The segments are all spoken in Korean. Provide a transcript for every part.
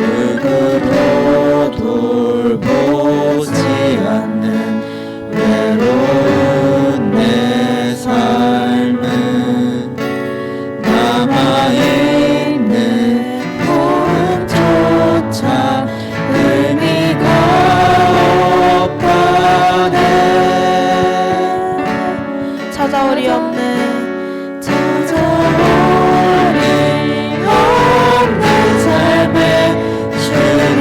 누구도 돌보지 않는 외로운 내 삶은 남아있는 꿈조차 의미가 없다네. 찾아오리 없는 삶에 주님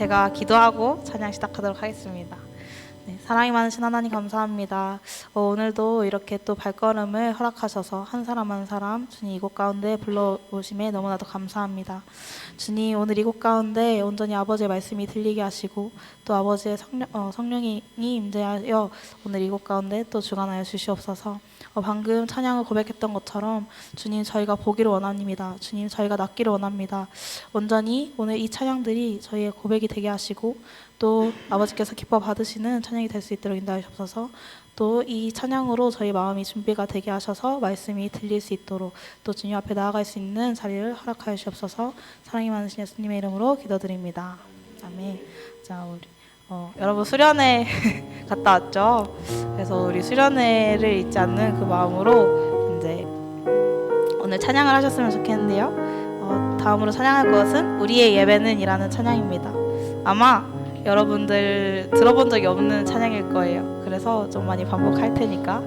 제가 기도하고 찬양 시작하도록 하겠습니다. 네, 사랑이 많으신 하나님 감사합니다. 오늘도 이렇게 또 발걸음을 허락하셔서 한 사람 한 사람 주님 이곳 가운데 불러오심에 너무나도 감사합니다. 주님 오늘 이곳 가운데 온전히 아버지의 말씀이 들리게 하시고 또 아버지의 성령이 임재하여 오늘 이곳 가운데 또 주관하여 주시옵소서. 방금 찬양을 고백했던 것처럼 주님 저희가 보기를 원합니다. 주님 저희가 낫기를 원합니다. 온전히 오늘 이 찬양들이 저희의 고백이 되게 하시고 또 아버지께서 기뻐 받으시는 찬양이 될 수 있도록 인도하셔서 또 이 찬양으로 저희 마음이 준비가 되게 하셔서 말씀이 들릴 수 있도록 또 주님 앞에 나아갈 수 있는 자리를 허락하여 주옵소서. 사랑이 많으신 예수님의 이름으로 기도드립니다. 아멘. 자 우리 여러분 수련회 갔다 왔죠? 그래서 우리 수련회를 잊지 않는 그 마음으로 이제 오늘 찬양을 하셨으면 좋겠는데요. 다음으로 찬양할 것은 우리의 예배는 이라는 찬양입니다. 아마 여러분들 들어본 적이 없는 찬양일 거예요. 그래서 좀 많이 반복할 테니까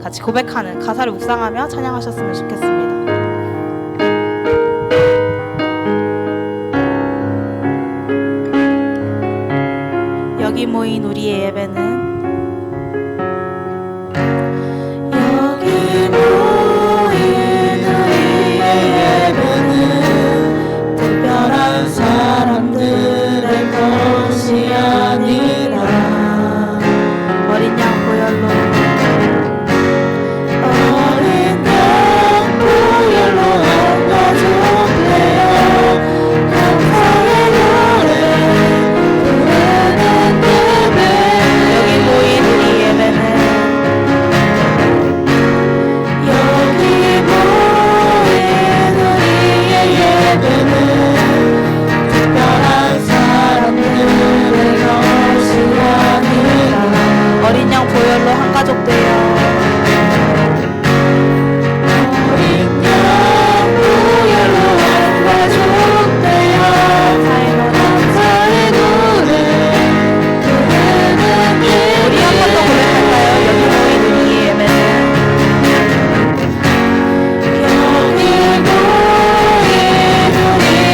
같이 고백하는 가사를 묵상하며 찬양하셨으면 좋겠습니다. 여기 모인 우리의 예배는 여기 모인 우리의 예배는 특별한 사람들의 것이 아니라 어린 양 보혈로 어린 양 보혈로 한 가족 되어 감사의 노래 부르는 예배. 여기 모인 우리 예배는 여기 모인 우리의 예배는 특별한 사람들의 것이 아니라 어린 양 보혈로 한 가족 되어 어린 양 보혈로 한 가족 되어 감사의 노래 부르는 예배. 우리 한 번 더 고백할까요? 여기 모인 우리 예배는 여기 모인 우리의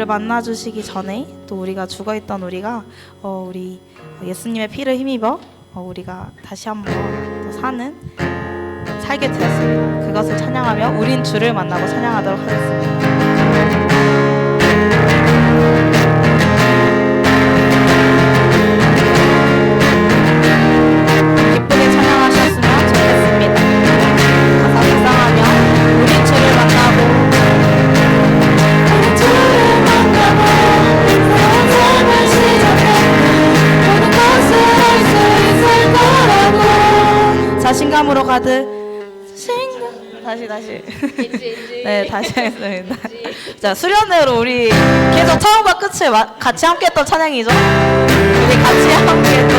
우리를 만나주시기 전에 또 우리가 죽어있던 우리가 우리 예수님의 피를 힘입어 우리가 다시 한번 또 살게 되었습니다. 그것을 찬양하며 우린 주를 만나고 찬양하도록 하겠습니다. 기쁘게 찬양하셨으면 좋겠습니다. 가사 묵상하며 우린 주를 만나고 주를 만나고 새로운 삶을 시작했고 모든 것을 할 수 있을 거라고 자신감으로 가득 다시 네, 다시 하겠습니다. 자, 수련회로 우리 계속 처음과 끝을 같이 함께 했던 찬양이죠. 우리 같이 함께 또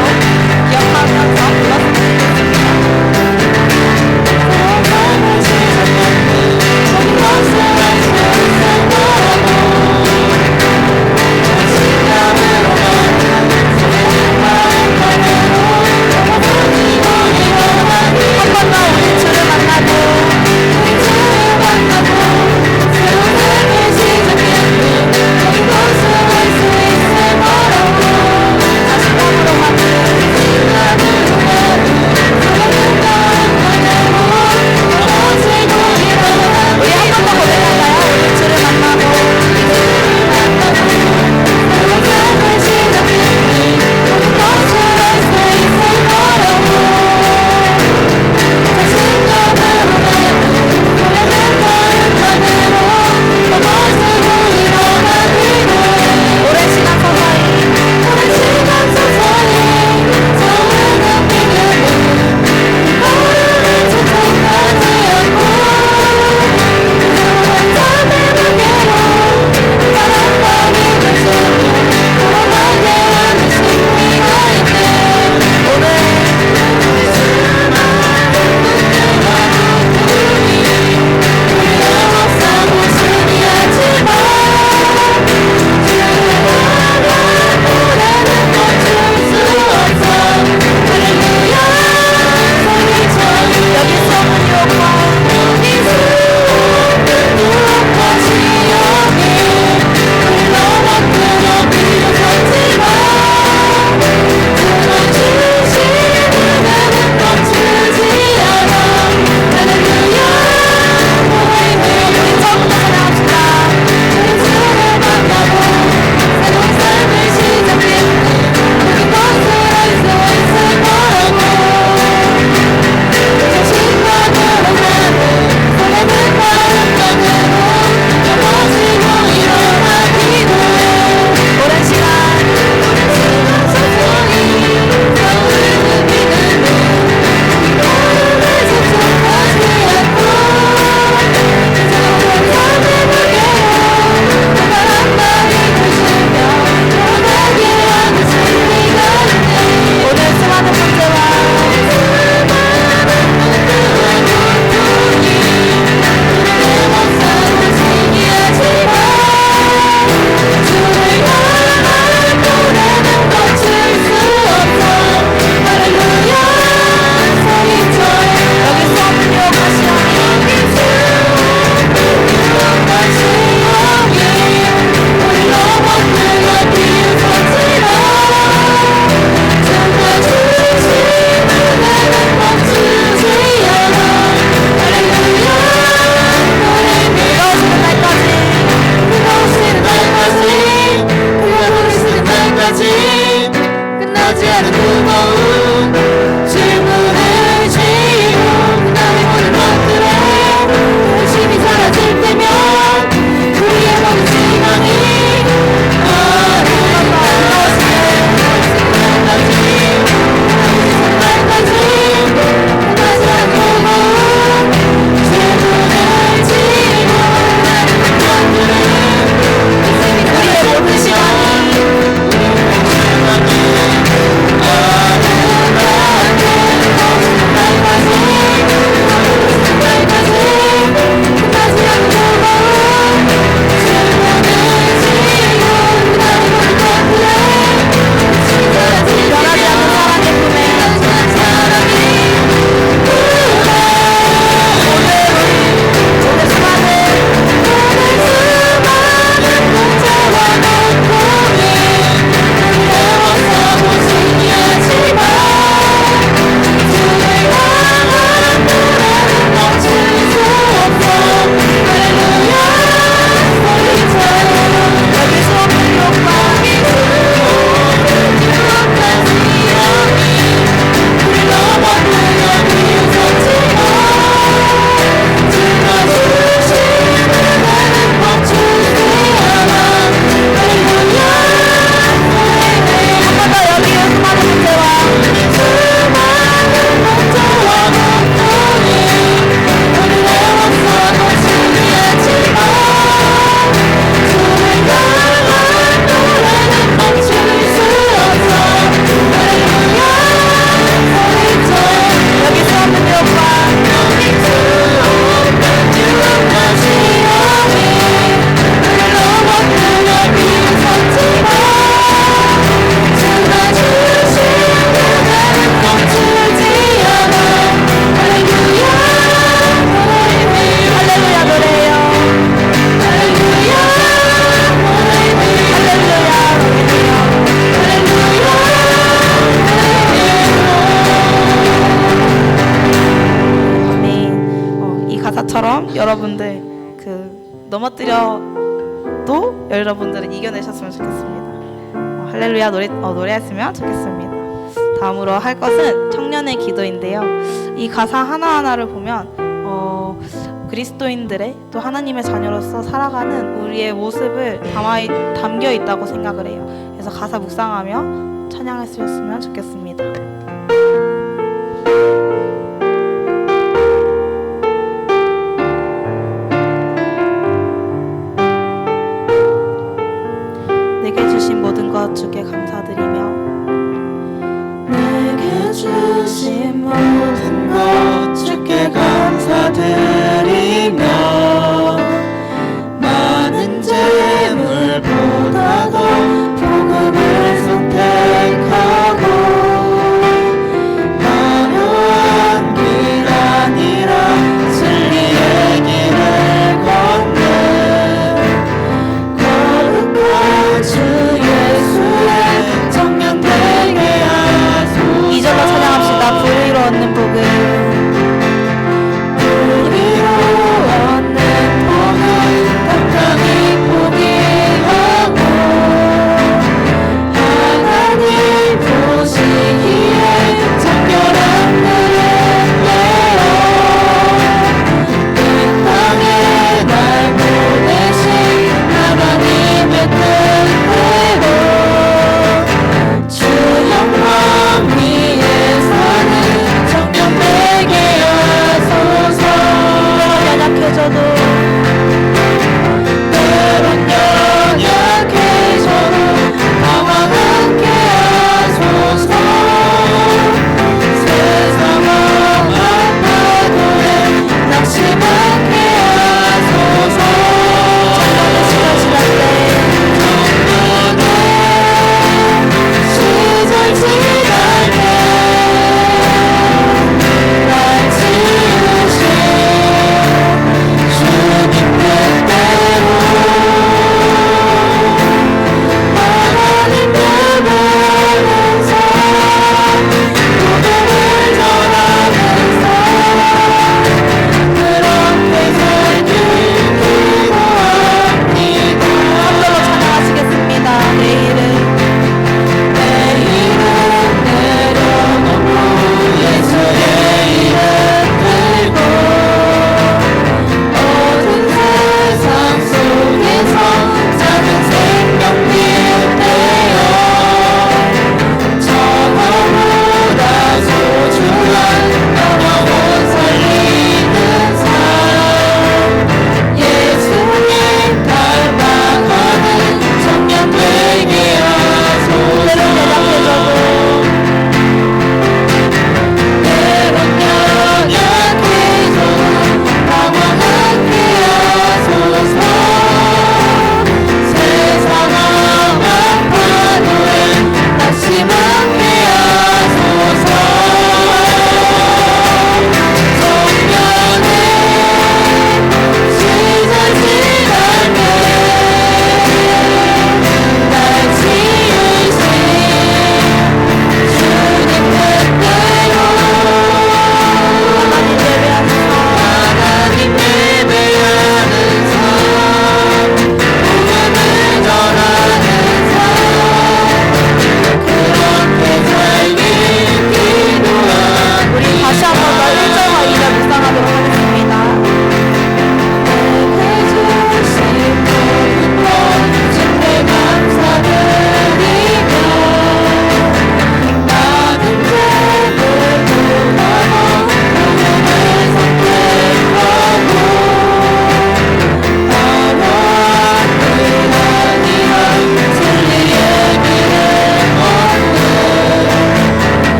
기억하면서 불렀으면 좋겠습니다. 새로운 삶을 시작했고 모든 것을 할 수 있을 거라고 자신감으로 가득 설레는 마음만으로 영원히 우리가 한 번 더 우리 주를 만나고 새로운 삶을 시작했고 모든 것을 할 수 있을 거라고 자신감으로 가득 설레는 마음만으로 영원히 우리가 우리 한 번 더 고백할까요? 우리 주를 만나고 새로운 삶을 시작했고 모든 것을 할 수 있을 거라고 자신감으로 가득 설레는 마음만으로 영원히 우리가 가기로 해 오랜 시간 서서히 오랜 시간 서서히 서울은 믿음은 걸음을 초청하지 않고 새로운 삶의 무게로 바람과 믿을 수며 걸어가게 하는 승리가 있네 오늘 우리가 막상 무슨이 하지만 노래는 멈출 수 없어 할렐루야 소리쳐 여기 소문 요구 우리 수없는 무엇까지 여기 흘러왔구나 비웃었지만 들어주신 은혜는 멈추지 않아 할렐루야 우리 처음부터 찬양합시다. 우리 주를 만나고 새로운 삶을 시작했고 모든 것을 할 수 있을 거라고 자신감으로 가득 설레는 마음만으로 넘어지고 일어나기도 해 오랜 시간 서서히 서울은 믿음은 걸음을 초청하지 않고 새로운 삶의 무게로 바람과 힘을 주며 걸어가게 하는 승리가 있네 오늘 수많은 문제와 내 맘싸고 신기하지만 주를 향한 노래는 멈출 수 없어 할렐루야 소리쳐 여기 소문 요구 시험이 다시 여기 흘러먹는 비웃었지만 들어주신 은혜는 멈추지 않아 할렐루야 이루어지는 날까지 그가 오시는 날까지 끝나지 않은 무거운 질문을 지고 그날의 모든 것들에 열심히 사라질 때면 우리의 모든 희망이 날까지 끝나지 않은 무거운 질문을 지고 그날의 모든 것들에 우리의 모든 시간이 여러분들 넘어뜨려도 여러분들은 이겨내셨으면 좋겠습니다. 할렐루야 노래했으면 좋겠습니다. 다음으로 할 것은 청년의 기도인데요. 이 가사 하나하나를 보면 그리스도인들의 또 하나님의 자녀로서 살아가는 우리의 모습을 담겨 있다고 생각을 해요. 그래서 가사 묵상하며 찬양했으면 좋겠습니다. 내게 주신 모든 것 주께 감사드리며 내게 주신 모든 것 주께 감사드리며 많은 재물보다도 복음을 선택하고 화려한 길 아니라 진리의 길을 걷는 거룩한 주 예수의 청년 되게 하소서. 2절로 찬양합시다. 불의로 얻는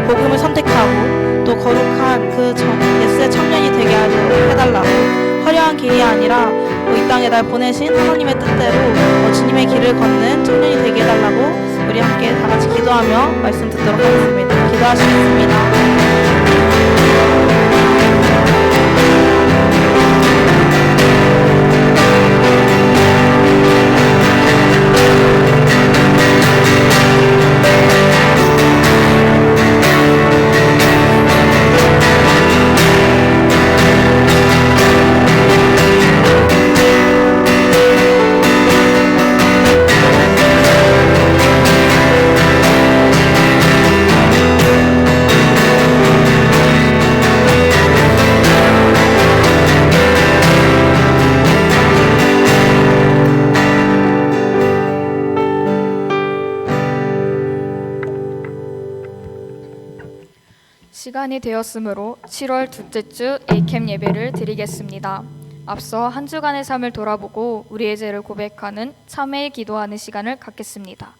복음을 선택하고 또 거룩한 예수의 청년이 되게 하도록 해달라고, 화려한 길이 아니라 이 땅에 날 보내신 하나님의 뜻대로 주님의 길을 걷는 청년이 되게 해달라고 우리 함께 다 같이 기도하며 말씀 듣도록 하겠습니다. 기도하시겠습니다. 시간이 되었으므로 7월 둘째 주 A캠 예배를 드리겠습니다. 앞서 한 주간의 삶을 돌아보고 우리의 죄를 고백하는 참회의 기도하는 시간을 갖겠습니다.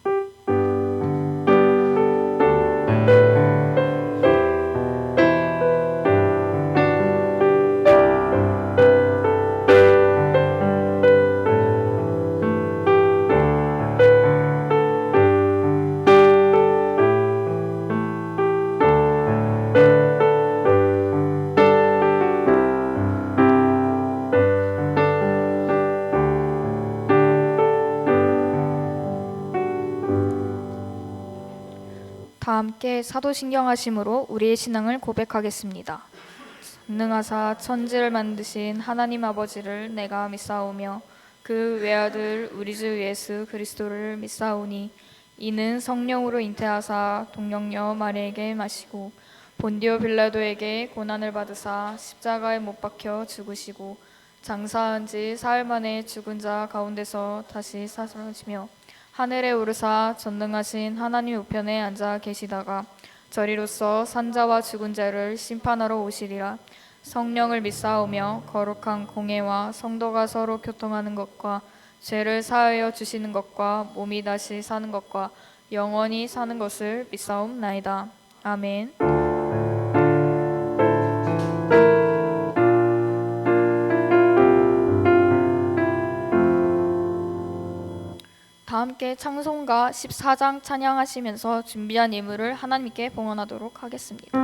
다 함께 사도신경하심으로 우리의 신앙을 고백하겠습니다. 전능하사 천지를 만드신 하나님 아버지를 내가 믿사오며 그 외아들 우리 주 예수 그리스도를 믿사오니 이는 성령으로 잉태하사 동정녀 마리에게 마시고 본디오 빌라도에게 고난을 받으사 십자가에 못 박혀 죽으시고 장사한 지 사흘 만에 죽은 자 가운데서 다시 살아나시며 하늘에 오르사 전능하신 하나님 우편에 앉아 계시다가 저리로서 산자와 죽은 자를 심판하러 오시리라. 성령을 믿사오며 거룩한 공회와 성도가 서로 교통하는 것과 죄를 사하여 주시는 것과 몸이 다시 사는 것과 영원히 사는 것을 믿사옵나이다. 아멘. 다 함께 찬송가 14장 찬양하시면서 준비한 예물을 하나님께 봉헌하도록 하겠습니다.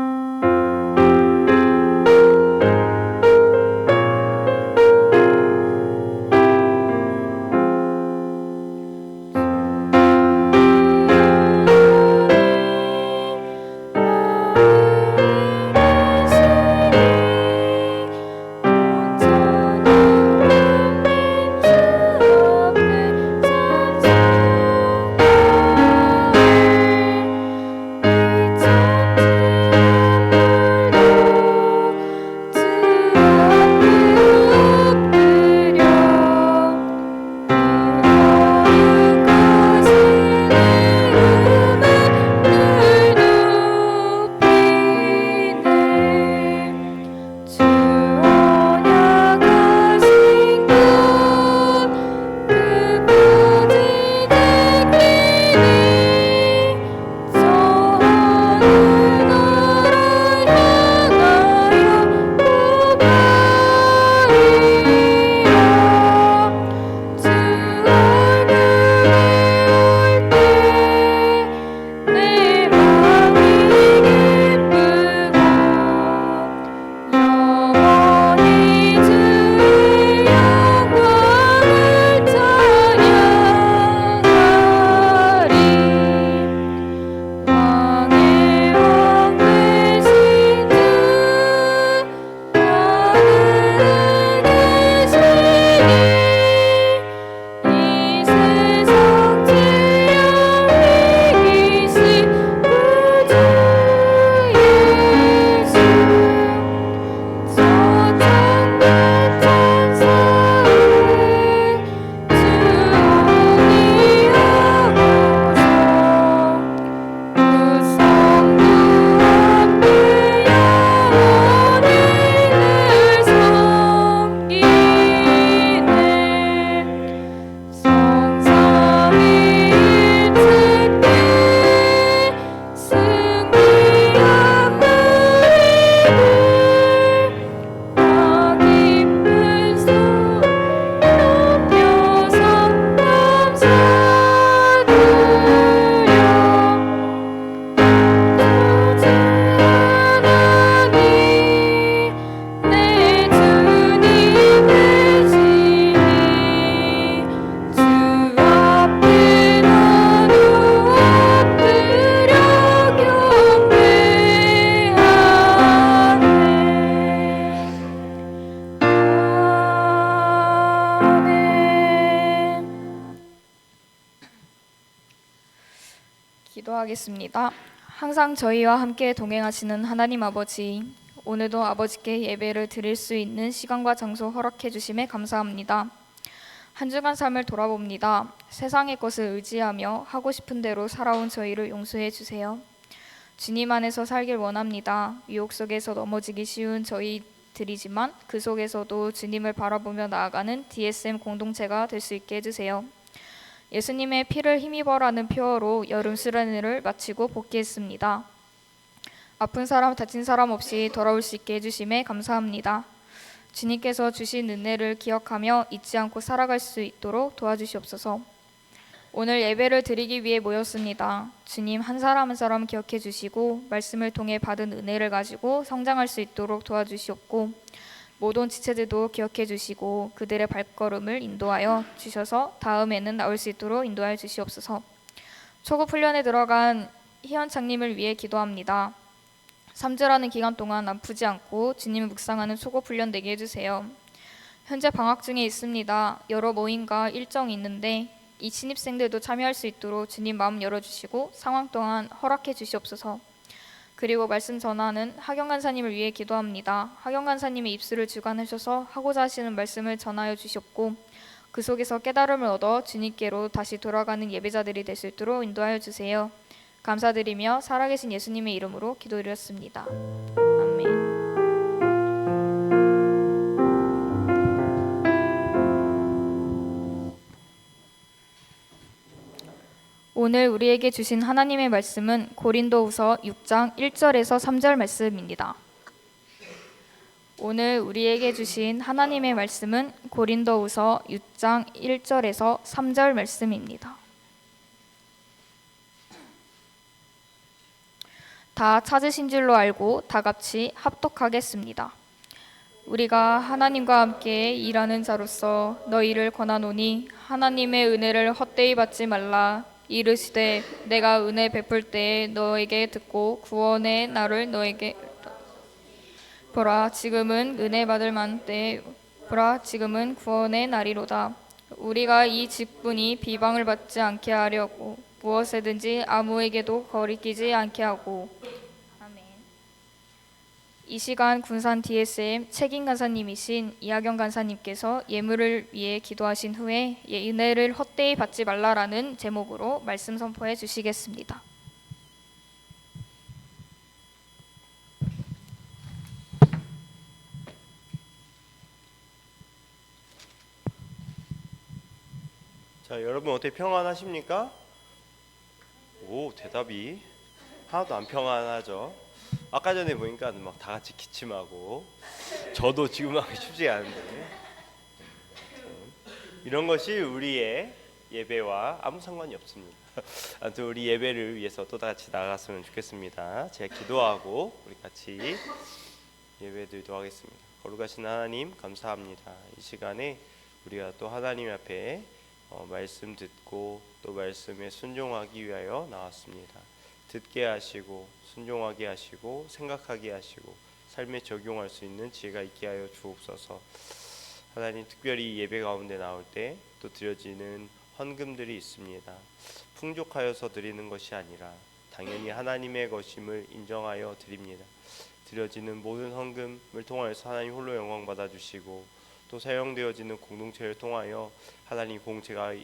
기도하겠습니다. 항상 저희와 함께 동행하시는 하나님 아버지, 오늘도 아버지께 예배를 드릴 수 있는 시간과 장소 허락해 주심에 감사합니다. 한 주간 삶을 돌아봅니다. 세상의 것을 의지하며 하고 싶은 대로 살아온 저희를 용서해 주세요. 주님 안에서 살길 원합니다. 유혹 속에서 넘어지기 쉬운 저희들이지만 그 속에서도 주님을 바라보며 나아가는 DSM 공동체가 될 수 있게 해주세요. 예수님의 피를 힘입어라는 표어로 여름 수련회를 마치고 복귀했습니다. 아픈 사람, 다친 사람 없이 돌아올 수 있게 해주심에 감사합니다. 주님께서 주신 은혜를 기억하며 잊지 않고 살아갈 수 있도록 도와주시옵소서. 오늘 예배를 드리기 위해 모였습니다. 주님 한 사람 한 사람 기억해 주시고 말씀을 통해 받은 은혜를 가지고 성장할 수 있도록 도와주시옵고 모든 지체들도 기억해 주시고 그들의 발걸음을 인도하여 주셔서 다음에는 나올 수 있도록 인도하여 주시옵소서. 초급 훈련에 들어간 희연창님을 위해 기도합니다. 3주라는 기간 동안 아프지 않고 주님을 묵상하는 초급 훈련 되게 해주세요. 현재 방학 중에 있습니다. 여러 모임과 일정이 있는데 이 신입생들도 참여할 수 있도록 주님 마음 열어주시고 상황 동안 허락해 주시옵소서. 그리고 말씀 전하는 하경 간사님을 위해 기도합니다. 하경 간사님의 입술을 주관하셔서 하고자 하시는 말씀을 전하여 주셨고 그 속에서 깨달음을 얻어 주님께로 다시 돌아가는 예배자들이 될 수 있도록 인도하여 주세요. 감사드리며 살아계신 예수님의 이름으로 기도드렸습니다. 아멘. 오늘 우리에게 주신 하나님의 말씀은 고린도후서 6장 1절에서 3절 말씀입니다. 오늘 우리에게 주신 하나님의 말씀은 고린도후서 6장 1절에서 3절 말씀입니다. 다 찾으신 줄로 알고 다 같이 합독하겠습니다. 우리가 하나님과 함께 일하는 자로서 너희를 권하노니 하나님의 은혜를 헛되이 받지 말라. 이르시되 내가 은혜 베풀 때에 너에게 듣고 구원의 날을 너에게 보라 지금은 은혜 받을 만한 때에 보라 지금은 구원의 날이로다. 우리가 이 직분이 비방을 받지 않게 하려고 무엇에든지 아무에게도 거리끼지 않게 하고. 아멘. 이 시간 군산 DSM 책임 간사님이신 이하경 간사님께서 예물을 위해 기도하신 후에 은혜를 헛되이 받지 말라라는 제목으로 말씀 선포해 주시겠습니다. 자, 여러분 어떻게 평안하십니까? 오, 대답이 하나도 안 평안하죠. 아까 전에 보니까 막 다 같이 기침하고 저도 지금 하기 쉽지 않은데 이런 것이 우리의 예배와 아무 상관이 없습니다. 아무튼 우리 예배를 위해서 또 다 같이 나갔으면 좋겠습니다. 제가 기도하고 우리 같이 예배드리도록 하겠습니다. 거룩하신 하나님 감사합니다. 이 시간에 우리가 또 하나님 앞에 말씀 듣고 또 말씀에 순종하기 위하여 나왔습니다. 듣게 하시고 순종하게 하시고 생각하게 하시고 삶에 적용할 수 있는 지혜가 있게 하여 주옵소서. 하나님 특별히 예배 가운데 나올 때 또 드려지는 헌금들이 있습니다. 풍족하여서 드리는 것이 아니라 당연히 하나님의 것임을 인정하여 드립니다. 드려지는 모든 헌금을 통하여서 하나님 홀로 영광 받아 주시고 또 사용되어지는 공동체를 통하여 하나님 공체가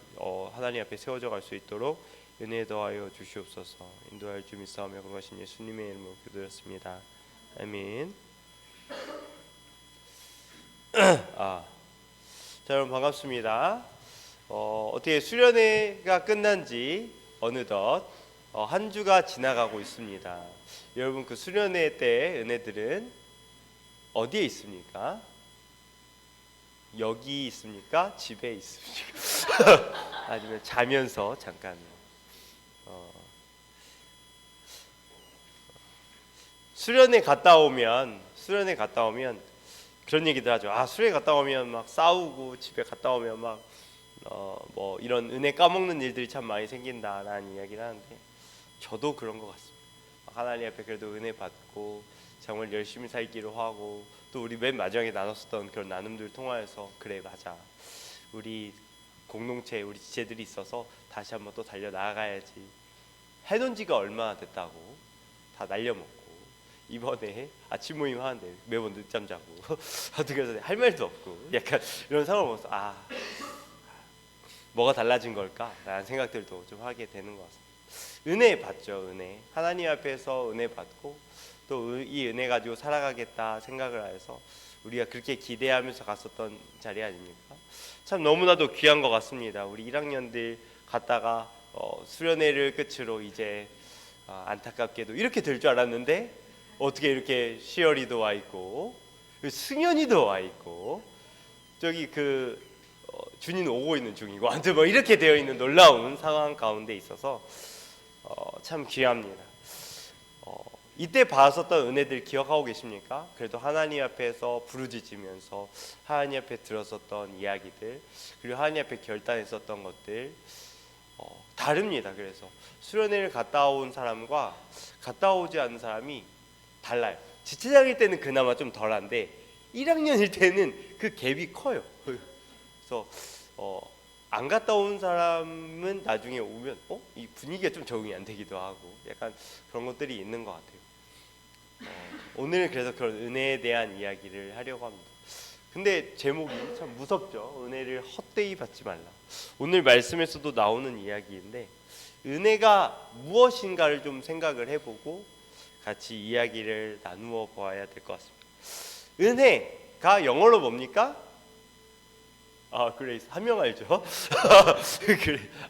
하나님 앞에 세워져 갈 수 있도록 은혜 더하여 주시옵소서. 인도할 주 믿사오며 거룩하신 예수님의 이름으로 기도드렸습니다. 아멘. 자, 여러분 반갑습니다. 어떻게 수련회가 끝난지 어느덧 한 주가 지나가고 있습니다. 여러분 그 수련회 때 은혜들은 어디에 있습니까? 여기 있습니까? 집에 있습니까? 아니면 자면서 잠깐 수련회 갔다 오면 그런 얘기들 하죠. 수련회 갔다 오면 막 싸우고 집에 갔다 오면 막 뭐 이런 은혜 까먹는 일들이 참 많이 생긴다라는 이야기를 하는데 저도 그런 것 같습니다. 하나님 앞에 그래도 은혜 받고 정말 열심히 살기로 하고 또 우리 맨 마지막에 나눴었던 그런 나눔들을 통하여서 그래 맞아 우리 공동체 우리 지체들이 있어서 다시 한번 또 달려 나아가야지 해놓은 지가 얼마나 됐다고 다 날려먹고 이번에 아침 모임 하는데 매번 늦잠 자고 어떻게 할 말도 없고 약간 이런 상황을 보면서 뭐가 달라진 걸까? 라는 생각들도 좀 하게 되는 것 같습니다. 은혜 받죠. 은혜. 하나님 앞에서 은혜 받고 또 이 은혜 가지고 살아가겠다 생각을 해서 우리가 그렇게 기대하면서 갔었던 자리 아닙니까? 참 너무나도 귀한 것 같습니다. 우리 1학년들 갔다가 수련회를 끝으로 이제 안타깝게도 이렇게 될 줄 알았는데 어떻게 이렇게 시열이도 와 있고 승현이도 와 있고 저기 준이는 오고 있는 중이고 아무튼 뭐 이렇게 되어 있는 놀라운 상황 가운데 있어서 참 귀합니다. 이때 받았었던 은혜들 기억하고 계십니까? 그래도 하나님 앞에서 부르짖으면서 하나님 앞에 들었었던 이야기들 그리고 하나님 앞에 결단했었던 것들 다릅니다. 그래서 수련회를 갔다 온 사람과 갔다 오지 않은 사람이 달라요. 지체장일 때는 그나마 좀 덜한데 1학년일 때는 그 갭이 커요. 그래서 안 갔다 온 사람은 나중에 오면 이 분위기가 좀 적응이 안 되기도 하고 약간 그런 것들이 있는 것 같아요. 오늘 그래서 그런 은혜에 대한 이야기를 하려고 합니다. 근데 제목이 참 무섭죠. 은혜를 헛되이 받지 말라. 오늘 말씀에서도 나오는 이야기인데 은혜가 무엇인가를 좀 생각을 해보고 같이 이야기를 나누어 보아야 될 것 같습니다. 은혜가 영어로 뭡니까? 그레이스. 한 명 알죠?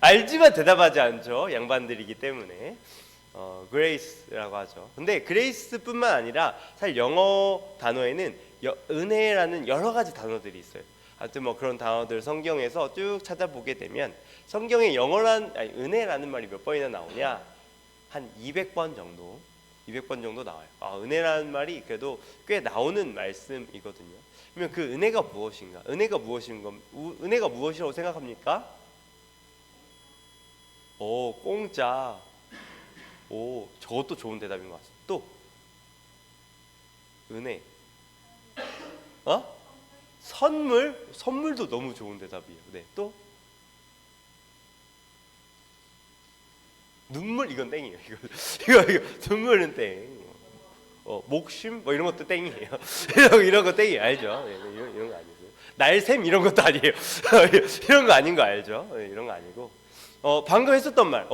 알지만 대답하지 않죠. 양반들이기 때문에 그레이스라고 하죠. 근데 그레이스뿐만 아니라 사실 영어 단어에는 은혜라는 여러 가지 단어들이 있어요. 하여튼 뭐 그런 단어들 성경에서 쭉 찾아보게 되면 성경에 은혜라는 말이 몇 번이나 나오냐? 한 200번 정도 나와요. 은혜라는 말이 그래도 꽤 나오는 말씀이거든요. 그러면 그 은혜가 무엇인가? 은혜가 무엇이라고 생각합니까? 공짜. 저것도 좋은 대답인 것 같습니다. 또 은혜. 선물도 너무 좋은 대답이에요. 네, 또 눈물. 이건 땡이에요. 이거 눈물은 땡. 목심 뭐 이런 것도 땡이에요. 이런 거 땡이 알죠? 네, 이런 거 아니고 날샘 이런 것도 아니에요. 이런 거 아닌 거 알죠? 네, 이런 거 아니고 방금 했었던 말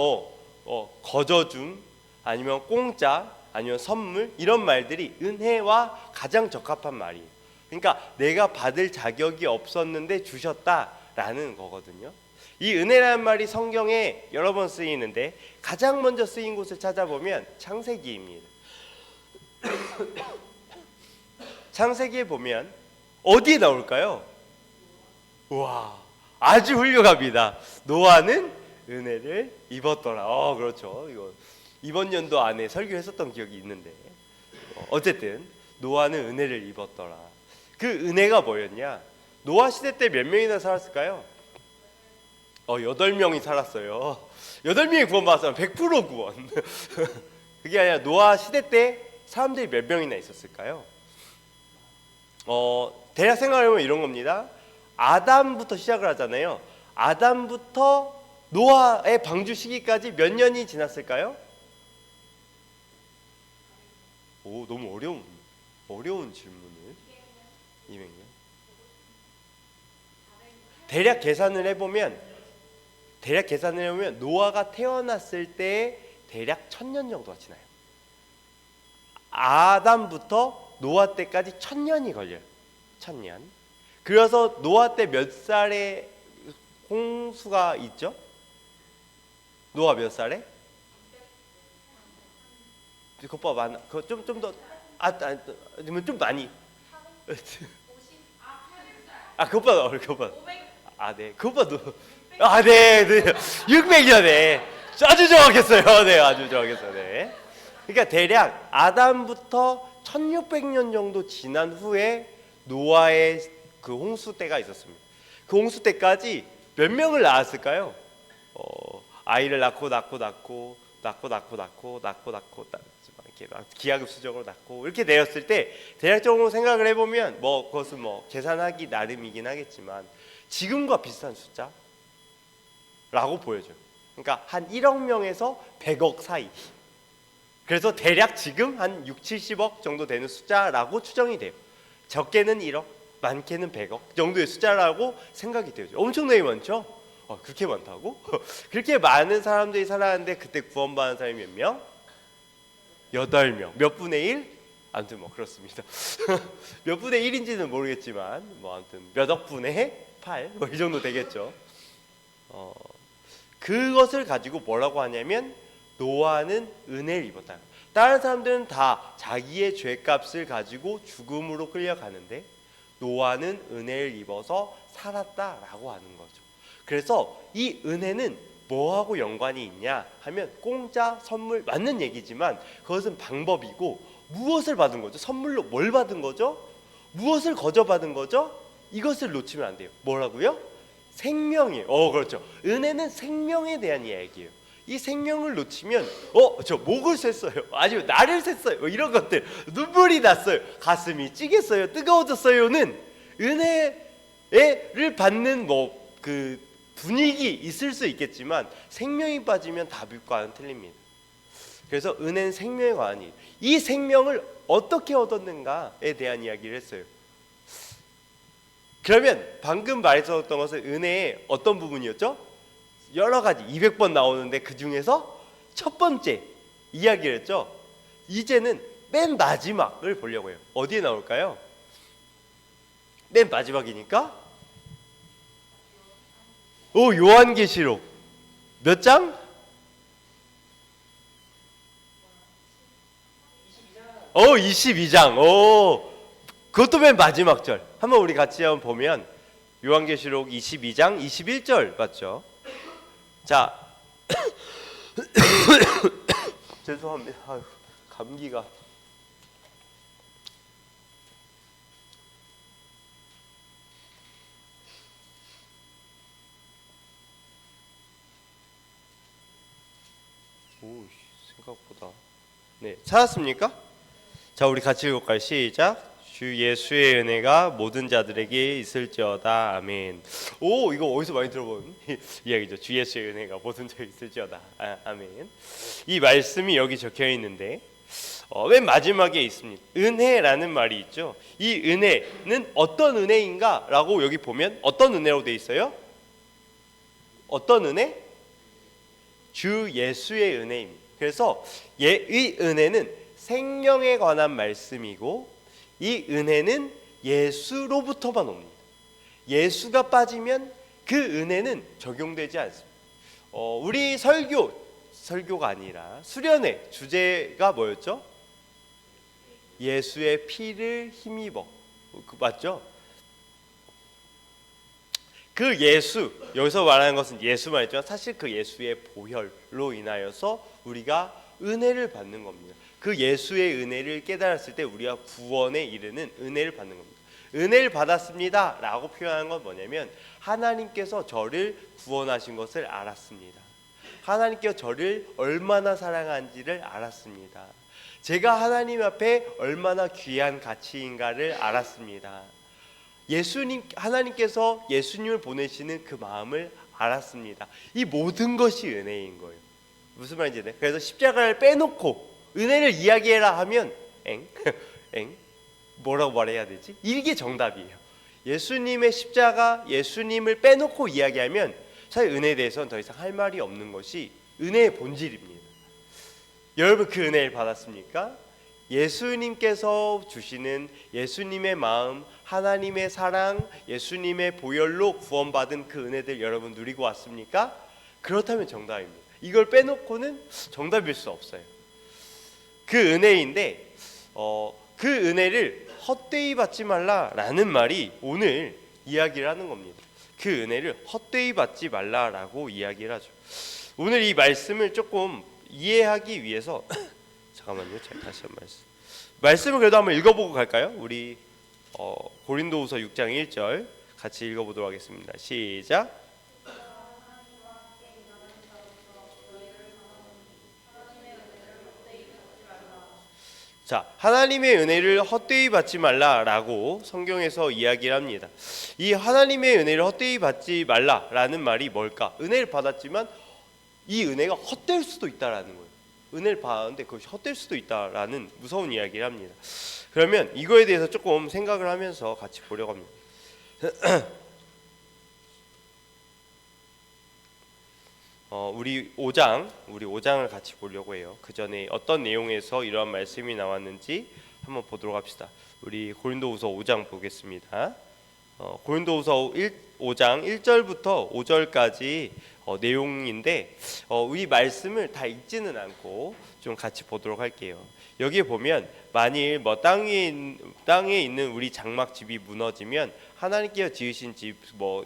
거저줌 아니면 공짜 아니면 선물 이런 말들이 은혜와 가장 적합한 말이에요. 그러니까 내가 받을 자격이 없었는데 주셨다라는 거거든요. 이 은혜라는 말이 성경에 여러 번 쓰이는데 가장 먼저 쓰인 곳을 찾아보면 창세기입니다. 창세기에 보면 어디에 나올까요? 와, 아주 훌륭합니다. 노아는 은혜를 입었더라. 그렇죠. 이거 이번 연도 안에 설교했었던 기억이 있는데 어쨌든 노아는 은혜를 입었더라. 그 은혜가 뭐였냐? 노아 시대 때 몇 명이나 살았을까요? 8명이 살았어요. 8명이 구원받았으면 100% 구원. 그게 아니라 노아 시대 때 사람들이 몇 명이나 있었을까요? 대략 생각해보면 이런 겁니다. 아담부터 시작을 하잖아요. 아담부터 노아의 방주 시기까지 몇 년이 지났을까요? 너무 어려운 질문을. 200년. 대략 계산을 해보면 노아가 태어났을 때 대략 1000년 정도가 지나요. 아담부터 노아 때까지 1000년이 걸려요. 1000년. 그래서 노아 때 몇 살에 홍수가 있죠? 노아 몇 살에? 그거 많아. 그거 좀 더 좀 많이. 그것보다. 네. 그것보다. 네. 600년. 네. 아주 정확했어요. 네, 아주 정확했어요. 네. 그러니까 대략 아담부터 1600년 정도 지난 후에 노아의 그 홍수 때가 있었습니다. 그 홍수 때까지 몇 명을 낳았을까요? 아이를 낳고 기하급수적으로 낳고 이렇게 되었을 때 대략적으로 생각을 해보면 그것은 계산하기 나름이긴 하겠지만 지금과 비슷한 숫자라고 보여져요. 그러니까 한 1억 명에서 100억 사이. 그래서 대략 지금 한 6, 70억 정도 되는 숫자라고 추정이 돼요. 적게는 1억, 많게는 100억 정도의 숫자라고 생각이 돼요. 엄청나게 많죠? 그렇게 많다고? 그렇게 많은 사람들이 살았는데 그때 구원받은 사람이 몇 명? 8명. 몇 분의 1? 아무튼 뭐 그렇습니다. 몇 분의 1인지는 모르겠지만 뭐 아무튼 몇억 분의 8? 뭐 이 정도 되겠죠. 그것을 가지고 뭐라고 하냐면 노아는 은혜를 입었다. 다른 사람들은 다 자기의 죄값을 가지고 죽음으로 끌려가는데 노아는 은혜를 입어서 살았다라고 하는 거죠. 그래서 이 은혜는 뭐하고 연관이 있냐 하면 공짜 선물 맞는 얘기지만 그것은 방법이고 무엇을 받은 거죠? 선물로 뭘 받은 거죠? 무엇을 거저 받은 거죠? 이것을 놓치면 안 돼요. 뭐라고요? 생명이에요. 그렇죠. 은혜는 생명에 대한 이야기예요. 이 생명을 놓치면 저 목을 샜어요. 아니면 나를 샜어요. 뭐 이런 것들. 눈물이 났어요. 가슴이 찌겠어요. 뜨거워졌어요는 은혜를 받는 뭐 그 분위기 있을 수 있겠지만 생명이 빠지면 답과는 틀립니다. 그래서 은혜는 생명에 관한 일. 이 생명을 어떻게 얻었는가에 대한 이야기를 했어요. 그러면 방금 말했었던 것은 은혜의 어떤 부분이었죠? 여러 가지 200번 나오는데 그 중에서 첫 번째 이야기를 했죠. 이제는 맨 마지막을 보려고 해요. 어디에 나올까요? 맨 마지막이니까 요한계시록 몇 장? 22장. 그것도 맨 마지막 절. 한번 우리 같이 한번 보면 요한계시록 22장 21절 맞죠? 자, 죄송합니다. 감기가. 생각보다. 네, 찾았습니까? 자, 우리 같이 읽을까요? 시작. 주 예수의 은혜가 모든 자들에게 있을지어다. 아멘. 이거 어디서 많이 들어본 이야기죠. 주 예수의 은혜가 모든 자에게 있을지어다. 아멘. 이 말씀이 여기 적혀 있는데 맨 마지막에 있습니다. 은혜라는 말이 있죠. 이 은혜는 어떤 은혜인가라고 여기 보면 어떤 은혜로 돼 있어요? 어떤 은혜? 주 예수의 은혜입니다. 그래서 이 은혜는 생명에 관한 말씀이고 이 은혜는 예수로부터만 옵니다. 예수가 빠지면 그 은혜는 적용되지 않습니다. 우리 설교가 아니라 수련회 주제가 뭐였죠? 예수의 피를 힘입어. 맞죠? 그 예수, 여기서 말하는 것은 예수 말이죠. 사실 그 예수의 보혈로 인하여서 우리가 은혜를 받는 겁니다. 그 예수의 은혜를 깨달았을 때 우리가 구원에 이르는 은혜를 받는 겁니다. 은혜를 받았습니다 라고 표현하는 건 뭐냐면 하나님께서 저를 구원하신 것을 알았습니다. 하나님께서 저를 얼마나 사랑한지를 알았습니다. 제가 하나님 앞에 얼마나 귀한 가치인가를 알았습니다. 하나님께서 예수님을 보내시는 그 마음을 알았습니다. 이 모든 것이 은혜인 거예요. 무슨 말인지 네? 그래서 십자가를 빼놓고 은혜를 이야기해라 하면 뭐라고 말해야 되지? 이게 정답이에요. 예수님의 십자가, 예수님을 빼놓고 이야기하면 사실 은혜에 대해서는 더 이상 할 말이 없는 것이 은혜의 본질입니다. 여러분 그 은혜를 받았습니까? 예수님께서 주시는 예수님의 마음, 하나님의 사랑, 예수님의 보혈로 구원받은 그 은혜들 여러분 누리고 왔습니까? 그렇다면 정답입니다. 이걸 빼놓고는 정답일 수 없어요. 그 은혜인데 그 은혜를 헛되이 받지 말라라는 말이 오늘 이야기를 하는 겁니다. 그 은혜를 헛되이 받지 말라라고 이야기를 하죠. 오늘 이 말씀을 조금 이해하기 위해서 잠깐만요. 제가 다시 한 말씀을 그래도 한번 읽어보고 갈까요? 우리 고린도후서 6장 1절 같이 읽어보도록 하겠습니다. 시작. 자, 하나님의 은혜를 헛되이 받지 말라라고 성경에서 이야기를 합니다. 이 하나님의 은혜를 헛되이 받지 말라라는 말이 뭘까? 은혜를 받았지만 이 은혜가 헛될 수도 있다라는 거예요. 은혜를 받았는데 그것이 헛될 수도 있다라는 무서운 이야기를 합니다. 그러면 이거에 대해서 조금 생각을 하면서 같이 보려고 합니다. 우리 5장을 같이 보려고 해요. 그 전에 어떤 내용에서 이러한 말씀이 나왔는지 한번 보도록 합시다. 우리 고린도후서 5장 보겠습니다. 고린도후서 5장 1절부터 5절까지 내용인데 이 말씀을 다 읽지는 않고 좀 같이 보도록 할게요. 여기에 보면 만일 땅에 있는 우리 장막집이 무너지면 하나님께서 지으신 집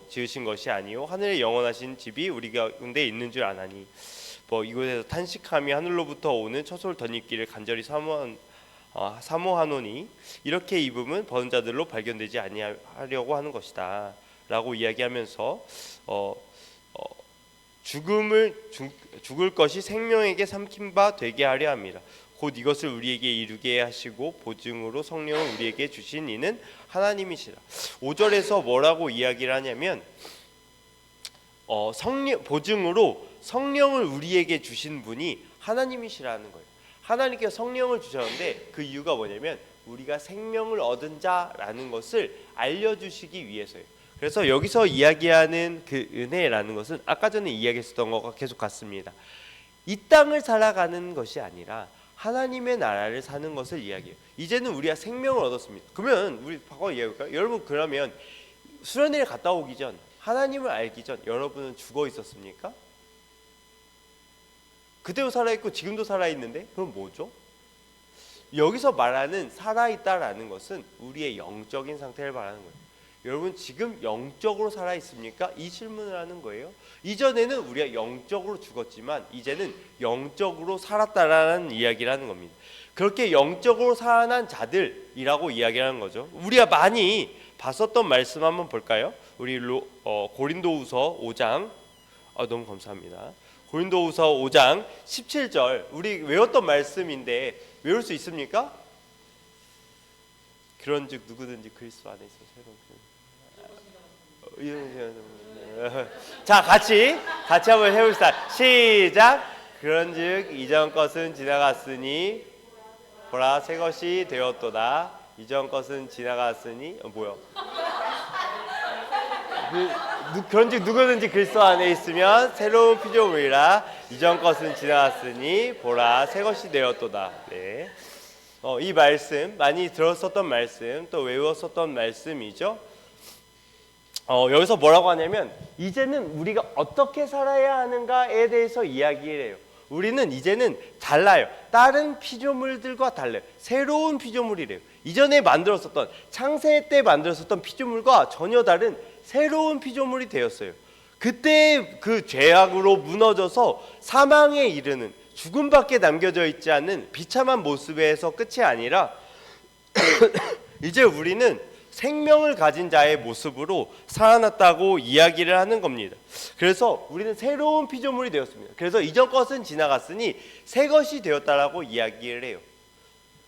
지으신 것이 아니요 하늘에 영원하신 집이 우리 가운데 있는 줄 아나니 이곳에서 탄식하며 하늘로부터 오는 처소를 덧입기를 간절히 사모하노니 이렇게 입음은 버는 자들로 발견되지 아니하려고 하는 것이다 라고 이야기하면서 죽을 것이 생명에게 삼킨 바 되게 하려 합니다. 곧 이것을 우리에게 이루게 하시고 보증으로 성령을 우리에게 주신 이는 하나님이시라. 5절에서 뭐라고 이야기를 하냐면 보증으로 성령을 우리에게 주신 분이 하나님이시라는 거예요. 하나님께서 성령을 주셨는데 그 이유가 뭐냐면 우리가 생명을 얻은 자라는 것을 알려주시기 위해서예요. 그래서 여기서 이야기하는 그 은혜라는 것은 아까 전에 이야기했었던 것과 계속 같습니다. 이 땅을 살아가는 것이 아니라 하나님의 나라를 사는 것을 이야기해요. 이제는 우리가 생명을 얻었습니다. 그러면 우리 바꿔 이야기할까요? 여러분 그러면 수련회를 갔다 오기 전 하나님을 알기 전 여러분은 죽어 있었습니까? 그때도 살아있고 지금도 살아있는데 그럼 뭐죠? 여기서 말하는 살아있다라는 것은 우리의 영적인 상태를 말하는 거예요. 여러분 지금 영적으로 살아있습니까? 이 질문을 하는 거예요. 이전에는 우리가 영적으로 죽었지만 이제는 영적으로 살았다라는 이야기를 하는 겁니다. 그렇게 영적으로 살아난 자들이라고 이야기하는 거죠. 우리가 많이 봤었던 말씀 한번 볼까요? 우리 고린도후서 5장 너무 감사합니다. 고린도후서 5장 17절 우리 외웠던 말씀인데 외울 수 있습니까? 그런즉 누구든지 그리스도 안에 있어 새로운 자 같이 한번 해봅시다. 시작. 그런즉 이전 것은 지나갔으니 보라 새 것이 되었도다. 이전 것은 지나갔으니 그런즉 누구든지 그리스도 안에 있으면 새로운 피조물이라. 이전 것은 지나갔으니 보라 새 것이 되었도다. 네. 이 말씀 많이 들었었던 말씀 또 외웠었던 말씀이죠. 여기서 뭐라고 하냐면 이제는 우리가 어떻게 살아야 하는가에 대해서 이야기를 해요. 우리는 이제는 달라요. 다른 피조물들과 달라요. 새로운 피조물이래요. 이전에 만들었었던 창세 때 만들었었던 피조물과 전혀 다른 새로운 피조물이 되었어요. 그때 그 죄악으로 무너져서 사망에 이르는 죽음밖에 남겨져 있지 않는 비참한 모습에서 끝이 아니라 이제 우리는 생명을 가진 자의 모습으로 살아났다고 이야기를 하는 겁니다. 그래서 우리는 새로운 피조물이 되었습니다. 그래서 이전 것은 지나갔으니 새 것이 되었다라고 이야기를 해요.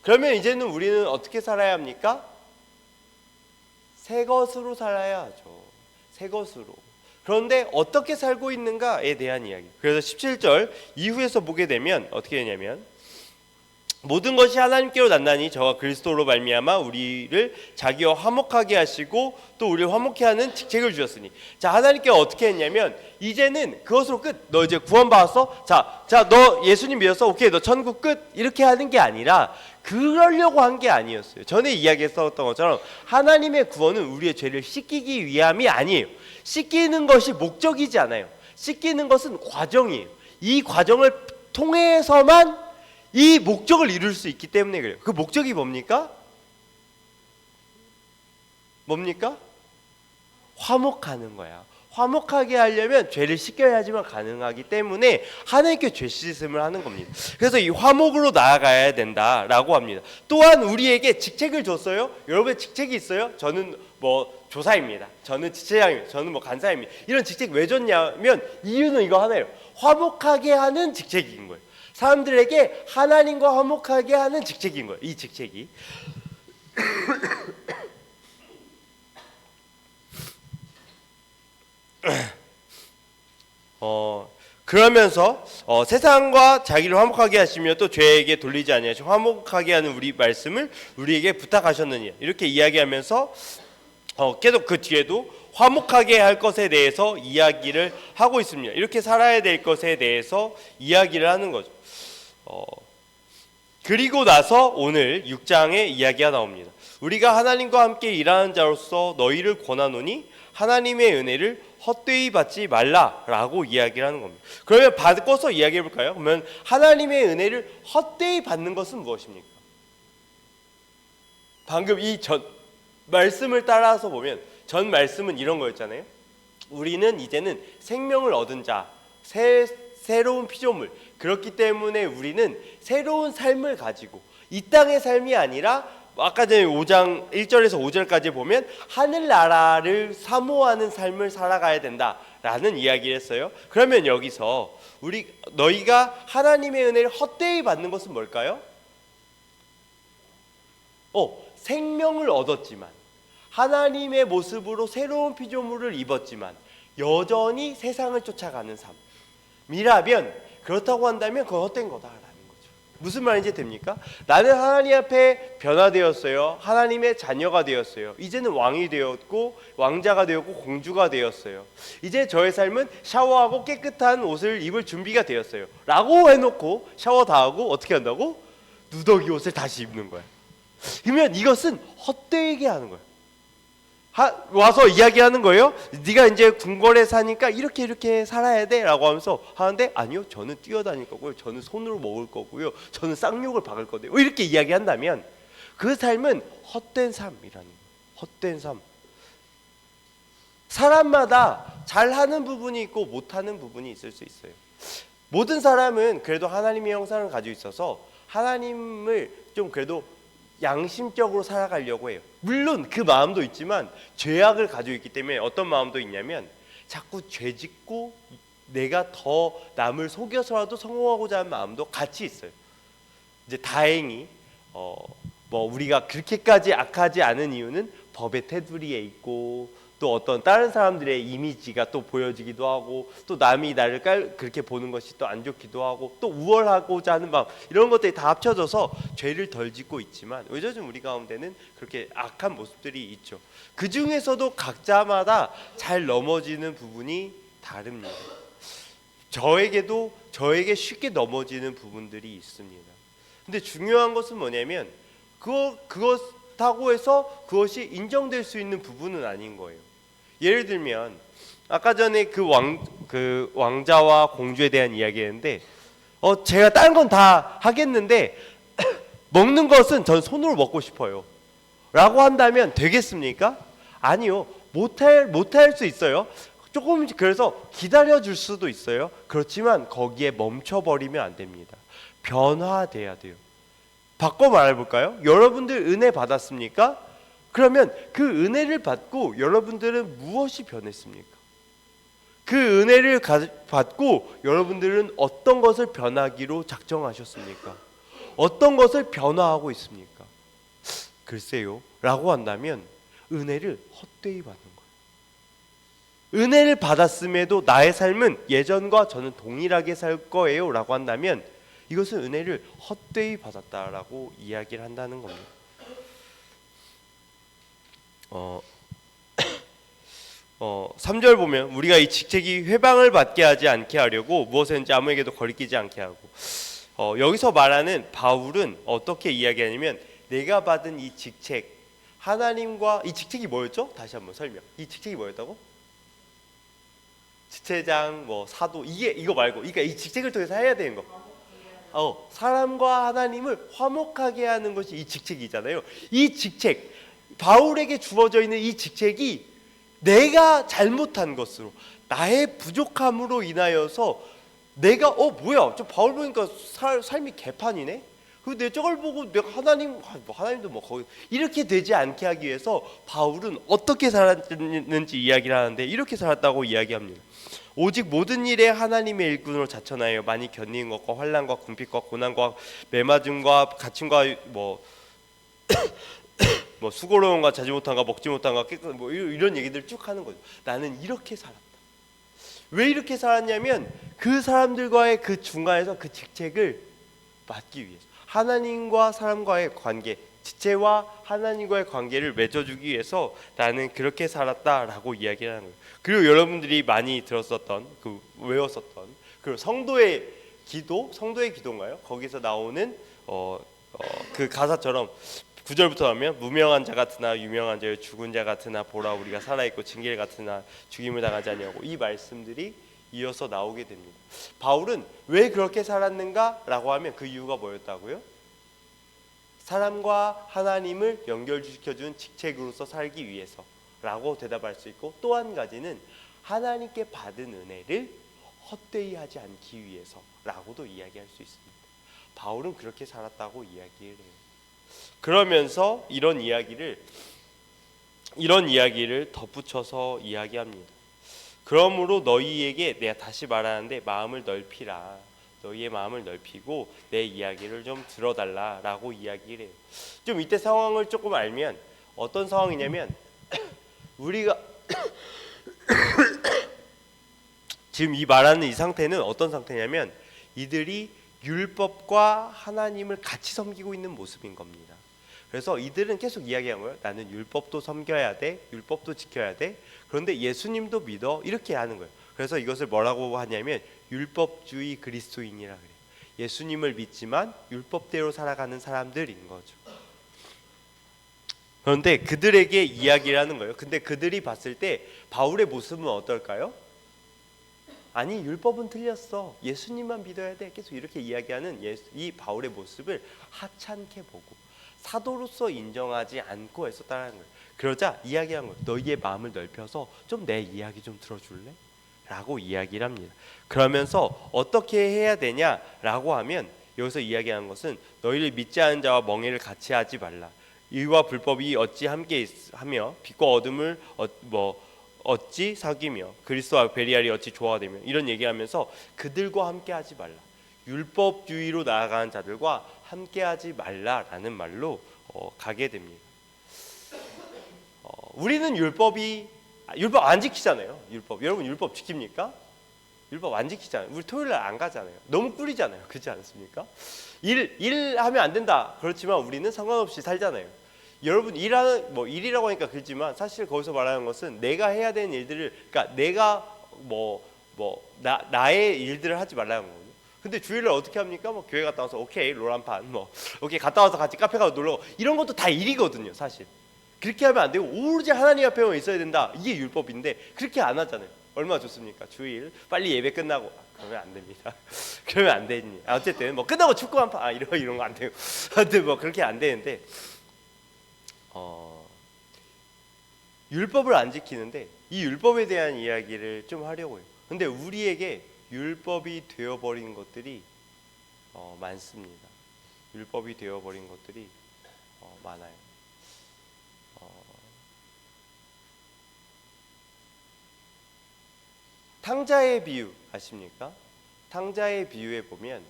그러면 이제는 우리는 어떻게 살아야 합니까? 새 것으로 살아야 하죠. 새 것으로. 그런데 어떻게 살고 있는가에 대한 이야기. 그래서 17절 이후에서 보게 되면 어떻게 되냐면 모든 것이 하나님께로 났나니 저와 그리스도로 말미암아 우리를 자기와 화목하게 하시고 또 우리를 화목케 하는 직책을 주셨으니. 자, 하나님께서 어떻게 했냐면 이제는 그것으로 끝. 너 이제 구원받았어? 자, 너 예수님 믿었어? 오케이, 너 천국 끝. 이렇게 하는 게 아니라 그러려고 한 게 아니었어요. 전에 이야기했었던 것처럼 하나님의 구원은 우리의 죄를 씻기기 위함이 아니에요. 씻기는 것이 목적이지 않아요. 씻기는 것은 과정이에요. 이 과정을 통해서만 이 목적을 이룰 수 있기 때문에 그래요. 그 목적이 뭡니까? 화목하는 거야. 화목하게 하려면 죄를 씻겨야지만 가능하기 때문에 하나님께 죄 씻음을 하는 겁니다. 그래서 이 화목으로 나아가야 된다라고 합니다. 또한 우리에게 직책을 줬어요. 여러분의 직책이 있어요? 저는 조사입니다. 저는 지체장입니다. 저는 간사입니다. 이런 직책 왜 줬냐면 이유는 이거 하나예요. 화목하게 하는 직책인 거예요. 사람들에게 하나님과 화목하게 하는 직책인 거예요. 이 직책이. 그러면서 세상과 자기를 화목하게 하시며 또 죄에게 돌리지 아니하시고 화목하게 하는 우리 말씀을 우리에게 부탁하셨느냐 이렇게 이야기하면서 계속 그 뒤에도 화목하게 할 것에 대해서 이야기를 하고 있습니다. 이렇게 살아야 될 것에 대해서 이야기를 하는 거죠. 그리고 나서 오늘 6장에 이야기가 나옵니다. 우리가 하나님과 함께 일하는 자로서 너희를 권하노니 하나님의 은혜를 헛되이 받지 말라라고 이야기를 하는 겁니다. 그러면 바꿔서 이야기해 볼까요? 그러면 하나님의 은혜를 헛되이 받는 것은 무엇입니까? 방금 이 전 말씀을 따라서 보면 전 말씀은 이런 거였잖아요. 우리는 이제는 생명을 얻은 자, 새로운 피조물. 그렇기 때문에 우리는 새로운 삶을 가지고 이 땅의 삶이 아니라 아까 전에 5장 1절에서 5절까지 보면 하늘나라를 사모하는 삶을 살아가야 된다라는 이야기를 했어요. 그러면 여기서 너희가 하나님의 은혜를 헛되이 받는 것은 뭘까요? 생명을 얻었지만 하나님의 모습으로 새로운 피조물을 입었지만 여전히 세상을 쫓아가는 삶이라면 그렇다고 한다면 그건 헛된 거다라는 거죠. 무슨 말인지 됩니까? 나는 하나님 앞에 변화되었어요. 하나님의 자녀가 되었어요. 이제는 왕이 되었고 왕자가 되었고 공주가 되었어요. 이제 저의 삶은 샤워하고 깨끗한 옷을 입을 준비가 되었어요 라고 해놓고 샤워 다 하고 어떻게 한다고? 누더기 옷을 다시 입는 거야. 그러면 이것은 헛되게 하는 거예요. 와서 이야기하는 거예요. 네가 이제 궁궐에 사니까 이렇게 살아야 돼 라고 하면서 하는데 아니요, 저는 뛰어다닐 거고요, 저는 손으로 먹을 거고요, 저는 쌍욕을 박을 거고요, 이렇게 이야기한다면 그 삶은 헛된 삶이라는 거예요. 헛된 삶. 사람마다 잘하는 부분이 있고 못하는 부분이 있을 수 있어요. 모든 사람은 그래도 하나님의 형상을 가지고 있어서 하나님을 좀 그래도 양심적으로 살아가려고 해요. 물론 그 마음도 있지만 죄악을 가지고 있기 때문에 어떤 마음도 있냐면 자꾸 죄 짓고 내가 더 남을 속여서라도 성공하고자 하는 마음도 같이 있어요. 이제 다행히 우리가 그렇게까지 악하지 않은 이유는 법의 테두리에 있고 또 어떤 다른 사람들의 이미지가 또 보여지기도 하고 또 남이 나를 그렇게 보는 것이 또 안 좋기도 하고 또 우월하고자 하는 마음, 이런 것들이 다 합쳐져서 죄를 덜 짓고 있지만 요즘 우리 가운데는 그렇게 악한 모습들이 있죠. 그 중에서도 각자마다 잘 넘어지는 부분이 다릅니다. 저에게 쉽게 넘어지는 부분들이 있습니다. 근데 중요한 것은 뭐냐면 그것다고 해서 그것이 인정될 수 있는 부분은 아닌 거예요. 예를 들면 아까 전에 그 왕자와 공주에 대한 이야기였는데 제가 다른 건 다 하겠는데 먹는 것은 전 손으로 먹고 싶어요 라고 한다면 되겠습니까? 아니요. 못할 수 있어요. 조금 그래서 기다려줄 수도 있어요. 그렇지만 거기에 멈춰버리면 안 됩니다. 변화돼야 돼요. 바꿔 말해볼까요? 여러분들 은혜 받았습니까? 그러면 그 은혜를 받고 여러분들은 무엇이 변했습니까? 그 은혜를 받고 여러분들은 어떤 것을 변하기로 작정하셨습니까? 어떤 것을 변화하고 있습니까? 글쎄요 라고 한다면 은혜를 헛되이 받는 거예요. 은혜를 받았음에도 나의 삶은 예전과 저는 동일하게 살 거예요 라고 한다면 이것은 은혜를 헛되이 받았다라고 이야기를 한다는 겁니다. 3절 보면 우리가 이 직책이 회방을 받게 하지 않게 하려고 무엇이든지 아무에게도 거리끼지 않게 하고, 여기서 말하는 바울은 어떻게 이야기하냐면 내가 받은 이 직책, 하나님과 이 직책이 뭐였죠? 다시 한번 설명. 이 직책이 뭐였다고? 지체장, 사도, 이거 말고, 그러니까 이 직책을 통해서 해야 되는 거. 사람과 하나님을 화목하게 하는 것이 이 직책이잖아요. 이 직책, 바울에게 주어져 있는 이 직책이 내가 잘못한 것으로, 나의 부족함으로 인하여서 내가 뭐야, 저 바울 보니까 삶이 개판이네. 그리고 내가 저걸 보고 내가 하나님도 거기 이렇게 되지 않게 하기 위해서 바울은 어떻게 살았는지 이야기를 하는데 이렇게 살았다고 이야기합니다. 오직 모든 일에 하나님의 일꾼으로 자천하여 많이 견디는 것과 환난과 궁핍과 고난과 매맞음과 갇힘과 수고로움과 자지 못함과 먹지 못함과 깨끗 이런 얘기들 쭉 하는 거죠. 나는 이렇게 살았다. 왜 이렇게 살았냐면 그 사람들과의 그 중간에서 그 직책을 맡기 위해서, 하나님과 사람과의 관계, 지체와 하나님과의 관계를 맺어주기 위해서 나는 그렇게 살았다라고 이야기를 하는 거예요. 그리고 여러분들이 많이 들었었던, 외웠었던 그 성도의 기도인가요? 거기서 나오는 그 가사처럼 9절부터 하면 무명한 자 같으나 유명한 자여, 죽은 자 같으나 보라 우리가 살아있고 징계를 같으나 죽임을 당하지 아니하고, 이 말씀들이 이어서 나오게 됩니다. 바울은 왜 그렇게 살았는가라고 하면 그 이유가 뭐였다고요? 사람과 하나님을 연결시켜준 직책으로서 살기 위해서라고 대답할 수 있고, 또 한 가지는 하나님께 받은 은혜를 헛되이 하지 않기 위해서라고도 이야기할 수 있습니다. 바울은 그렇게 살았다고 이야기를 해요. 그러면서 이런 이야기를 덧붙여서 이야기합니다. 그러므로 너희에게, 내가 다시 말하는데, 마음을 넓히라. 너희의 마음을 넓히고 내 이야기를 좀 들어달라라고 이야기를 해요. 좀 이때 상황을 조금 알면 어떤 상황이냐면 우리가 지금 이 말하는 이 상태는 어떤 상태냐면 이들이 율법과 하나님을 같이 섬기고 있는 모습인 겁니다. 그래서 이들은 계속 이야기한 거예요. 나는 율법도 섬겨야 돼, 율법도 지켜야 돼, 그런데 예수님도 믿어, 이렇게 하는 거예요. 그래서 이것을 뭐라고 하냐면 율법주의 그리스도인이라 그래요. 예수님을 믿지만 율법대로 살아가는 사람들인 거죠. 그런데 그들에게 이야기를 하는 거예요. 근데 그들이 봤을 때 바울의 모습은 어떨까요? 아니, 율법은 틀렸어, 예수님만 믿어야 돼, 계속 이렇게 이야기하는 이 바울의 모습을 하찮게 보고 사도로서 인정하지 않고 했었다는 거예요. 그러자 이야기한 거예요. 너희의 마음을 넓혀서 좀 내 이야기 좀 들어줄래? 라고 이야기를 합니다. 그러면서 어떻게 해야 되냐라고 하면 여기서 이야기하는 것은 너희를 믿지 않은 자와 멍에를 같이 하지 말라. 의와 불법이 어찌 함께 하며 빛과 어둠을 어찌 사귀며 그리스도와 베리알이 어찌 조화되며, 이런 얘기하면서 그들과 함께 하지 말라. 율법주의로 나아가는 자들과 함께 하지 말라라는 말로 가게 됩니다. 우리는 율법 안 지키잖아요. 여러분 율법 지킵니까? 율법 안 지키잖아요. 우리 토요일 날 안 가잖아요. 너무 꿀이잖아요. 그렇지 않습니까? 일하면 안 된다, 그렇지만 우리는 상관없이 살잖아요. 여러분 일이라고 하니까 그렇지만 사실 거기서 말하는 것은 내가 해야 되는 일들을, 그러니까 내가 나의 일들을 하지 말라는 거거든요. 근데 주일날 어떻게 합니까? 교회 갔다 와서 오케이 롤 한 판, 오케이 갔다 와서 같이 카페 가서 놀러, 이런 것도 다 일이거든요. 사실 그렇게 하면 안 되고 오로지 하나님 앞에만 있어야 된다, 이게 율법인데 그렇게 안 하잖아요. 얼마나 좋습니까? 주일 빨리 예배 끝나고, 그러면 안 됩니다. 그러면 안 되니. 어쨌든 끝나고 축구 한 판, 이런 거 안 돼요. 근데 그렇게 안 되는데 율법을 안 지키는데 이 율법에 대한 이야기를 좀 하려고 해요. 근데 우리에게 율법이 되어버린 것들이 많습니다. 율법이 되어버린 것들이 많아요. 탕자의 비유 아십니까? 탕자의 비유에 보면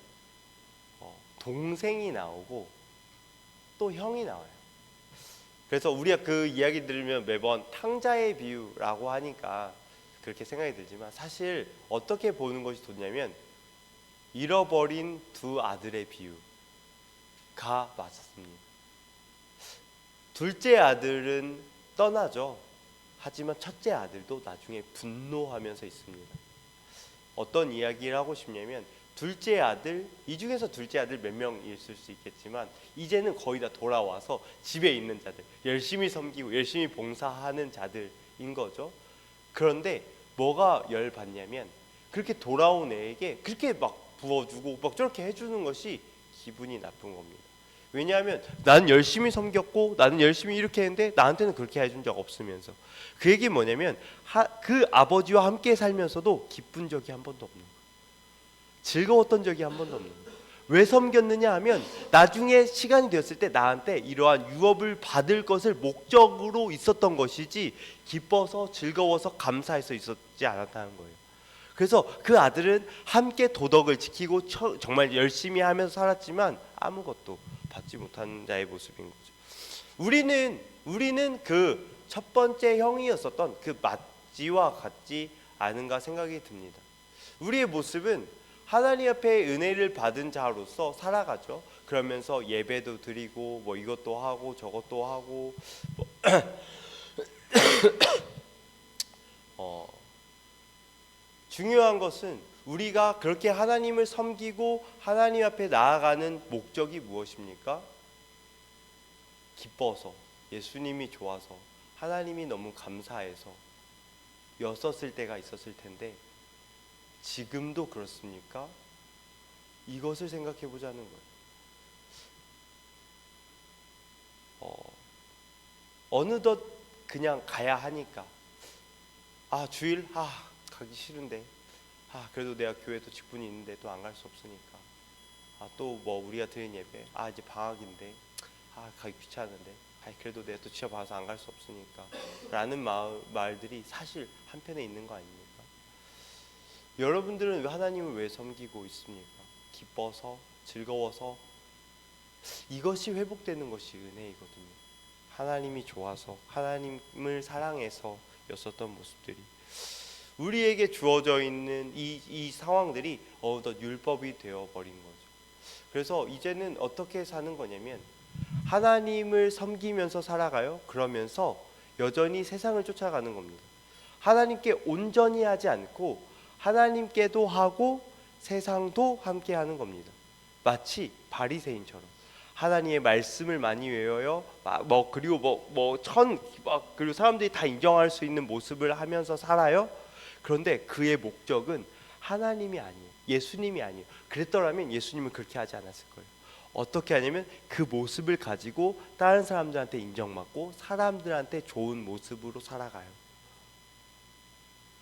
동생이 나오고 또 형이 나와요. 그래서 우리가 그 이야기 들으면 매번 탕자의 비유라고 하니까 그렇게 생각이 들지만, 사실 어떻게 보는 것이 좋냐면 잃어버린 두 아들의 비유가 맞습니다. 둘째 아들은 떠나죠. 하지만 첫째 아들도 나중에 분노하면서 있습니다. 어떤 이야기를 하고 싶냐면 둘째 아들, 이 중에서 둘째 아들 몇 명 있을 수 있겠지만 이제는 거의 다 돌아와서 집에 있는 자들, 열심히 섬기고 열심히 봉사하는 자들인 거죠. 그런데 뭐가 열받냐면 그렇게 돌아온 애에게 그렇게 막 부어주고 막 저렇게 해주는 것이 기분이 나쁜 겁니다. 왜냐하면 나는 열심히 섬겼고 나는 열심히 이렇게 했는데 나한테는 그렇게 해준 적 없으면서, 그 얘기 뭐냐면 그 아버지와 함께 살면서도 기쁜 적이 한 번도 없는 거예요. 즐거웠던 적이 한 번도 없는 거예요. 왜 섬겼느냐 하면 나중에 시간이 되었을 때 나한테 이러한 유업을 받을 것을 목적으로 있었던 것이지 기뻐서 즐거워서 감사해서 있었지 않았다는 거예요. 그래서 그 아들은 함께 도덕을 지키고 정말 열심히 하면서 살았지만 아무것도 받지 못한 자의 모습인 거죠. 우리는 그 첫 번째 형이었었던 그 맏지와 같지 아는가 생각이 듭니다. 우리의 모습은 하나님 앞에 은혜를 받은 자로서 살아가죠. 그러면서 예배도 드리고 뭐 이것도 하고 저것도 하고 중요한 것은 우리가 그렇게 하나님을 섬기고 하나님 앞에 나아가는 목적이 무엇입니까? 기뻐서, 예수님이 좋아서, 하나님이 너무 감사해서 였었을 때가 있었을 텐데 지금도 그렇습니까? 이것을 생각해 보자는 거예요. 어느덧 그냥 가야 하니까 주일 가기 싫은데 그래도 내가 교회도 직분이 있는데 또 안 갈 수 없으니까 또 뭐 우리가 드린 예배 이제 방학인데 가기 귀찮은데 그래도 내가 또 시험 봐서 안 갈 수 없으니까 라는 말들이 사실 한편에 있는 거 아닙니까? 여러분들은 하나님을 왜 섬기고 있습니까? 기뻐서, 즐거워서. 이것이 회복되는 것이 은혜이거든요. 하나님이 좋아서, 하나님을 사랑해서 였었던 모습들이 우리에게 주어져 있는 이 상황들이 어느덧 율법이 되어버린 거죠. 그래서 이제는 어떻게 사는 거냐면 하나님을 섬기면서 살아가요. 그러면서 여전히 세상을 쫓아가는 겁니다. 하나님께 온전히 하지 않고 하나님께도 하고 세상도 함께 하는 겁니다. 마치 바리새인처럼 하나님의 말씀을 많이 외워요. 그리고 그리고 사람들이 다 인정할 수 있는 모습을 하면서 살아요. 그런데 그의 목적은 하나님이 아니에요. 예수님이 아니에요. 그랬더라면 예수님은 그렇게 하지 않았을 거예요. 어떻게 하냐면 그 모습을 가지고 다른 사람들한테 인정받고 사람들한테 좋은 모습으로 살아가요.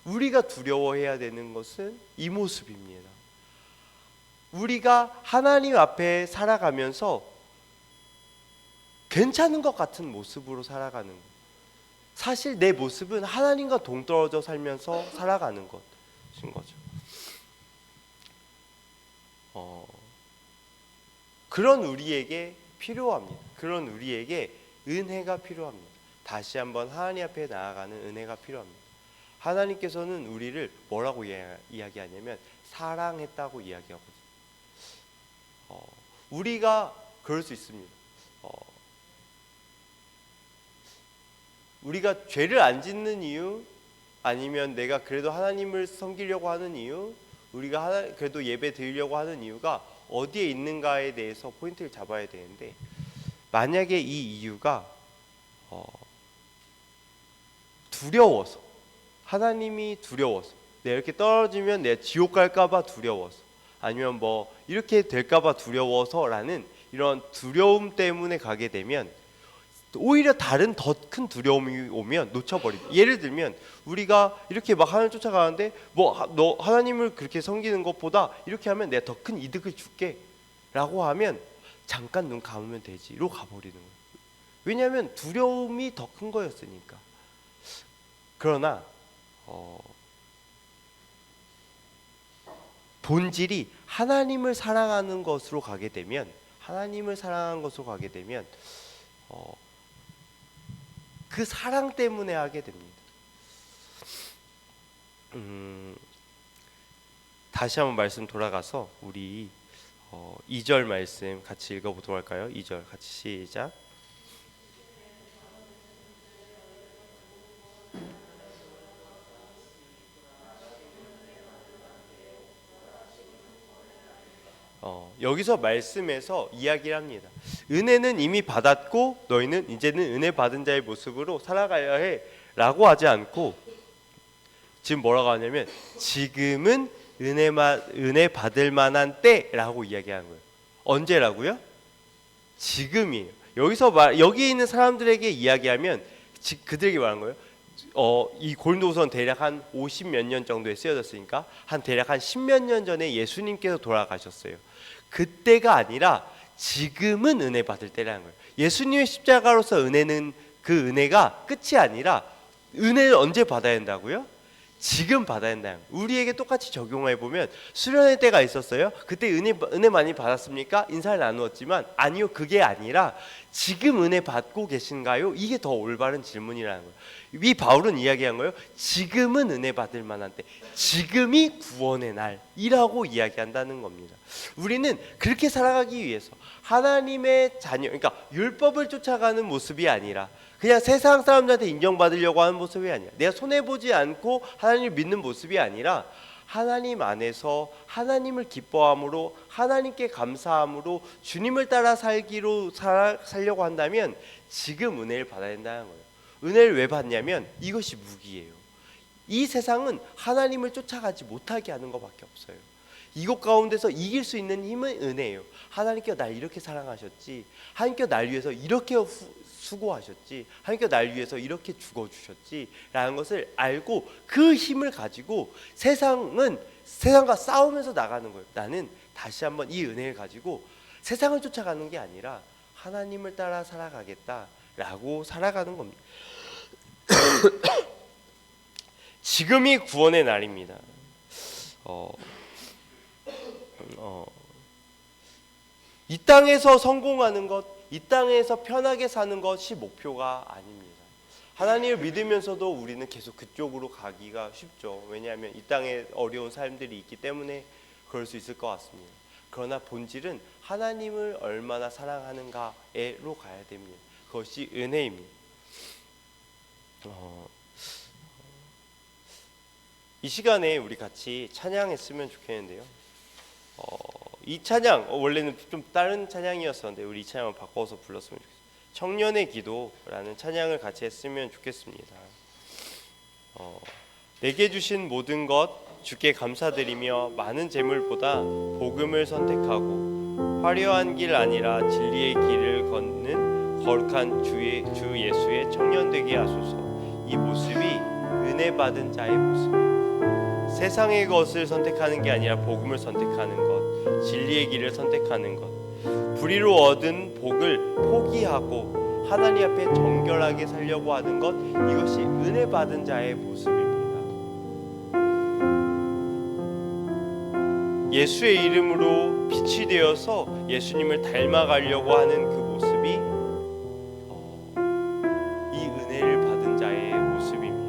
우리가 두려워해야 되는 것은 이 모습입니다. 우리가 하나님 앞에 살아가면서 괜찮은 것 같은 모습으로 살아가는 것. 사실 내 모습은 하나님과 동떨어져 살면서 살아가는 것인 거죠. 그런 우리에게 필요합니다. 그런 우리에게 은혜가 필요합니다. 다시 한번 하나님 앞에 나아가는 은혜가 필요합니다. 하나님께서는 우리를 뭐라고 이야기하냐면 사랑했다고 이야기하거든요. 우리가 그럴 수 있습니다. 우리가 죄를 안 짓는 이유, 아니면 내가 그래도 하나님을 섬기려고 하는 이유, 우리가 그래도 예배 드리려고 하는 이유가 어디에 있는가에 대해서 포인트를 잡아야 되는데, 만약에 이 이유가 두려워서, 하나님이 두려워서, 내가 이렇게 떨어지면 내가 지옥 갈까봐 두려워서, 아니면 뭐 이렇게 될까봐 두려워서라는 이런 두려움 때문에 가게 되면 오히려 다른 더 큰 두려움이 오면 놓쳐버립니다. 예를 들면 우리가 이렇게 막 하나님 쫓아가는데 너 하나님을 그렇게 섬기는 것보다 이렇게 하면 내가 더 큰 이득을 줄게 라고 하면 잠깐 눈 감으면 되지로 가버리는 거예요. 왜냐하면 두려움이 더 큰 거였으니까. 그러나 본질이 하나님을 사랑하는 것으로 가게 되면, 하나님을 사랑하는 것으로 가게 되면 그 사랑 때문에 하게 됩니다. 다시 한번 말씀 돌아가서 우리 2절 말씀 같이 읽어보도록 할까요? 2절 같이 시작. 여기서 말씀에서 이야기를 합니다. 은혜는 이미 받았고 너희는 이제는 은혜 받은 자의 모습으로 살아가야 해 라고 하지 않고 지금 뭐라고 하냐면 지금은 은혜 받을 만한 때라고 이야기하는 거예요. 언제라고요? 지금이에요. 여기 있는 사람들에게 이야기하면 그들에게 말한 거예요. 이 고린도후서는 대략 한 50몇 년 정도에 쓰여졌으니까 대략 한 10몇 년 전에 예수님께서 돌아가셨어요. 그때가 아니라 지금은 은혜 받을 때라는 거예요. 예수님의 십자가로서 그 은혜가 끝이 아니라 은혜를 언제 받아야 한다고요? 지금 받아야 된다. 우리에게 똑같이 적용해 보면 수련회 때가 있었어요. 그때 은혜 많이 받았습니까? 인사를 나누었지만 아니요, 그게 아니라 지금 은혜 받고 계신가요? 이게 더 올바른 질문이라는 거예요. 이 바울은 이야기한 거예요. 지금은 은혜 받을 만한 때, 지금이 구원의 날이라고 이야기한다는 겁니다. 우리는 그렇게 살아가기 위해서 하나님의 자녀, 그러니까 율법을 쫓아가는 모습이 아니라 그냥 세상 사람들한테 인정받으려고 하는 모습이 아니라, 내가 손해보지 않고 하나님을 믿는 모습이 아니라 하나님 안에서 하나님을 기뻐함으로, 하나님께 감사함으로 주님을 따라 살려고 한다면 지금 은혜를 받아야 된다는 거예요. 은혜를 왜 받냐면 이것이 무기예요. 이 세상은 하나님을 쫓아가지 못하게 하는 것밖에 없어요. 이것 가운데서 이길 수 있는 힘은 은혜예요. 하나님께서 날 이렇게 사랑하셨지, 하나님께서 날 위해서 이렇게 수고하셨지, 하나님께서 날 위해서 이렇게 죽어주셨지 라는 것을 알고 그 힘을 가지고 세상과 싸우면서 나가는 거예요. 나는 다시 한번 이 은혜를 가지고 세상을 쫓아가는 게 아니라 하나님을 따라 살아가겠다라고 살아가는 겁니다. 지금이 구원의 날입니다. 이 땅에서 성공하는 것, 이 땅에서 편하게 사는 것이 목표가 아닙니다. 하나님을 믿으면서도 우리는 계속 그쪽으로 가기가 쉽죠. 왜냐하면 이 땅에 어려운 삶들이 있기 때문에 그럴 수 있을 것 같습니다. 그러나 본질은 하나님을 얼마나 사랑하는가로 가야 됩니다. 그것이 은혜입니다. 이 시간에 우리 같이 찬양했으면 좋겠는데요. 이 찬양 원래는 좀 다른 찬양이었었는데 우리 이 찬양을 바꿔서 불렀으면 좋겠습니다. 청년의 기도라는 찬양을 같이 했으면 좋겠습니다. 내게 주신 모든 것 주께 감사드리며 많은 재물보다 복음을 선택하고 화려한 길 아니라 진리의 길을 걷는 거룩한 주 예수의 청년 되게 하소서. 이 모습이 은혜 받은 자의 모습입니다. 세상의 것을 선택하는 게 아니라 복음을 선택하는 것, 진리의 길을 선택하는 것, 불의로 얻은 복을 포기하고 하나님 앞에 정결하게 살려고 하는 것, 이것이 은혜 받은 자의 모습입니다. 예수의 이름으로 빛이 되어서 예수님을 닮아가려고 하는 그 모습이 이 은혜를 받은 자의 모습입니다.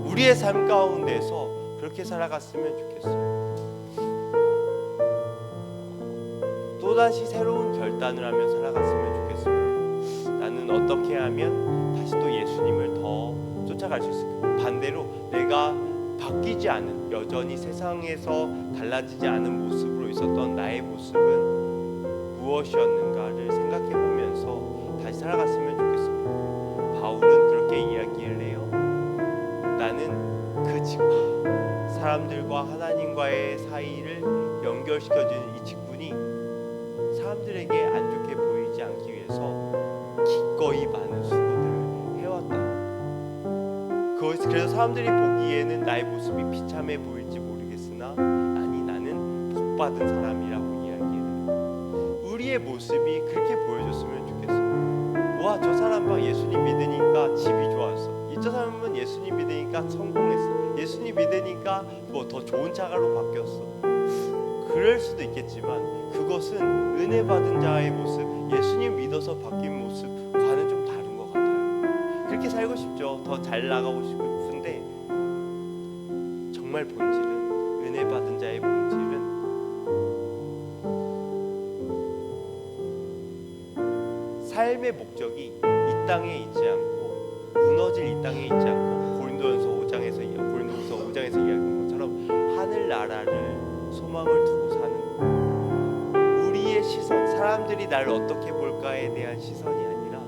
우리의 삶 가운데서 그렇게 살아갔으면 좋겠어요. 또다시 새로운 결단을 하며 살아갔으면 좋겠습니다. 나는 어떻게 하면 다시 또 예수님을 더 쫓아갈 수 있을까? 반대로 내가 바뀌지 않은, 여전히 세상에서 달라지지 않은 모습으로 있었던 나의 모습은 무엇이었는가를 생각해 보면서 다시 살아갔으면 좋겠습니다. 바울은 그렇게 이야기를 해요. 나는 그 직분, 사람들과 하나님과의 사이를 연결시켜주는 이 직분이 사람들에게 안 좋게 보이지 않기 위해서 기꺼이 많은 수고들을 해왔다. 그래서 사람들이 보기에는 나의 모습이 비참해 보일지 모르겠으나 아니, 나는 복받은 사람이라고 이야기해요. 우리의 모습이 그렇게 보여줬으면 좋겠어요. 와, 저 사람 봐, 예수님 믿으니까 집이 좋았어. 저 사람은 예수님 믿으니까 성공했어. 예수님 믿으니까 뭐 더 좋은 차가로 바뀌었어. 그럴 수도 있겠지만 그것은 은혜 받은 자의 모습, 예수님 믿어서 바뀐 모습과는 좀 다른 것 같아요. 그렇게 살고 싶죠. 더 잘 나가고 싶은데 정말 본질은, 은혜 받은 자의 본질은 삶의 목적이 이 땅에 있지 않고, 무너질 이 땅에 있지 않고, 고린도전서 5장에서 이야기한 것처럼 하늘나라를 소망을 두고 사는, 우리의 시선, 사람들이 나를 어떻게 볼까에 대한 시선이 아니라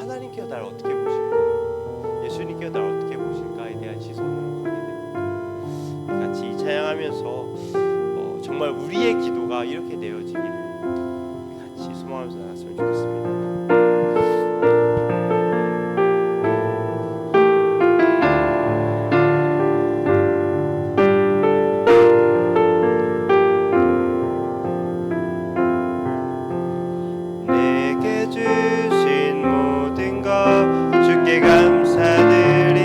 하나님께서 나를 어떻게 보실까, 예수님께서 나를 어떻게 보실까에 대한 시선으로 가게 됩니다. 같이 찬양하면서 정말 우리의 기도가 이렇게 되어지기를 같이 소망하면서 나갔으면 좋겠습니다. 내게 주신 모든 것 주께 감사드리며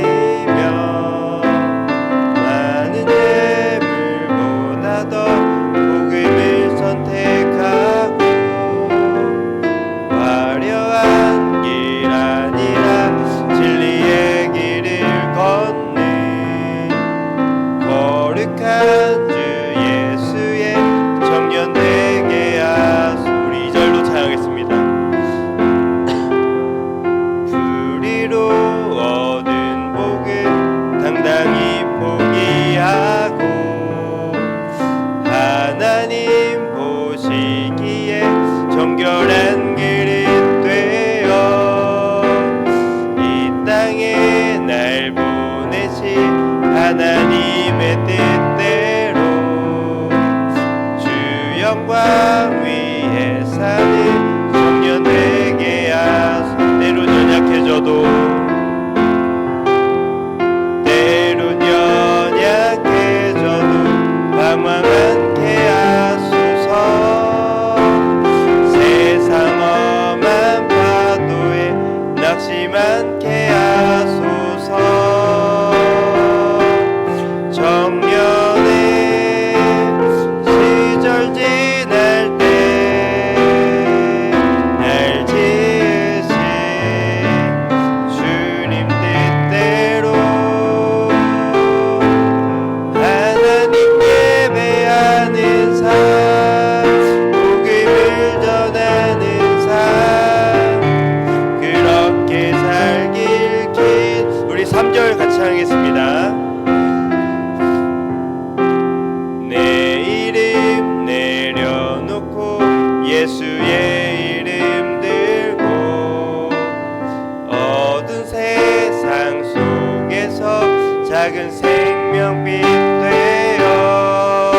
작은 생명빛 되어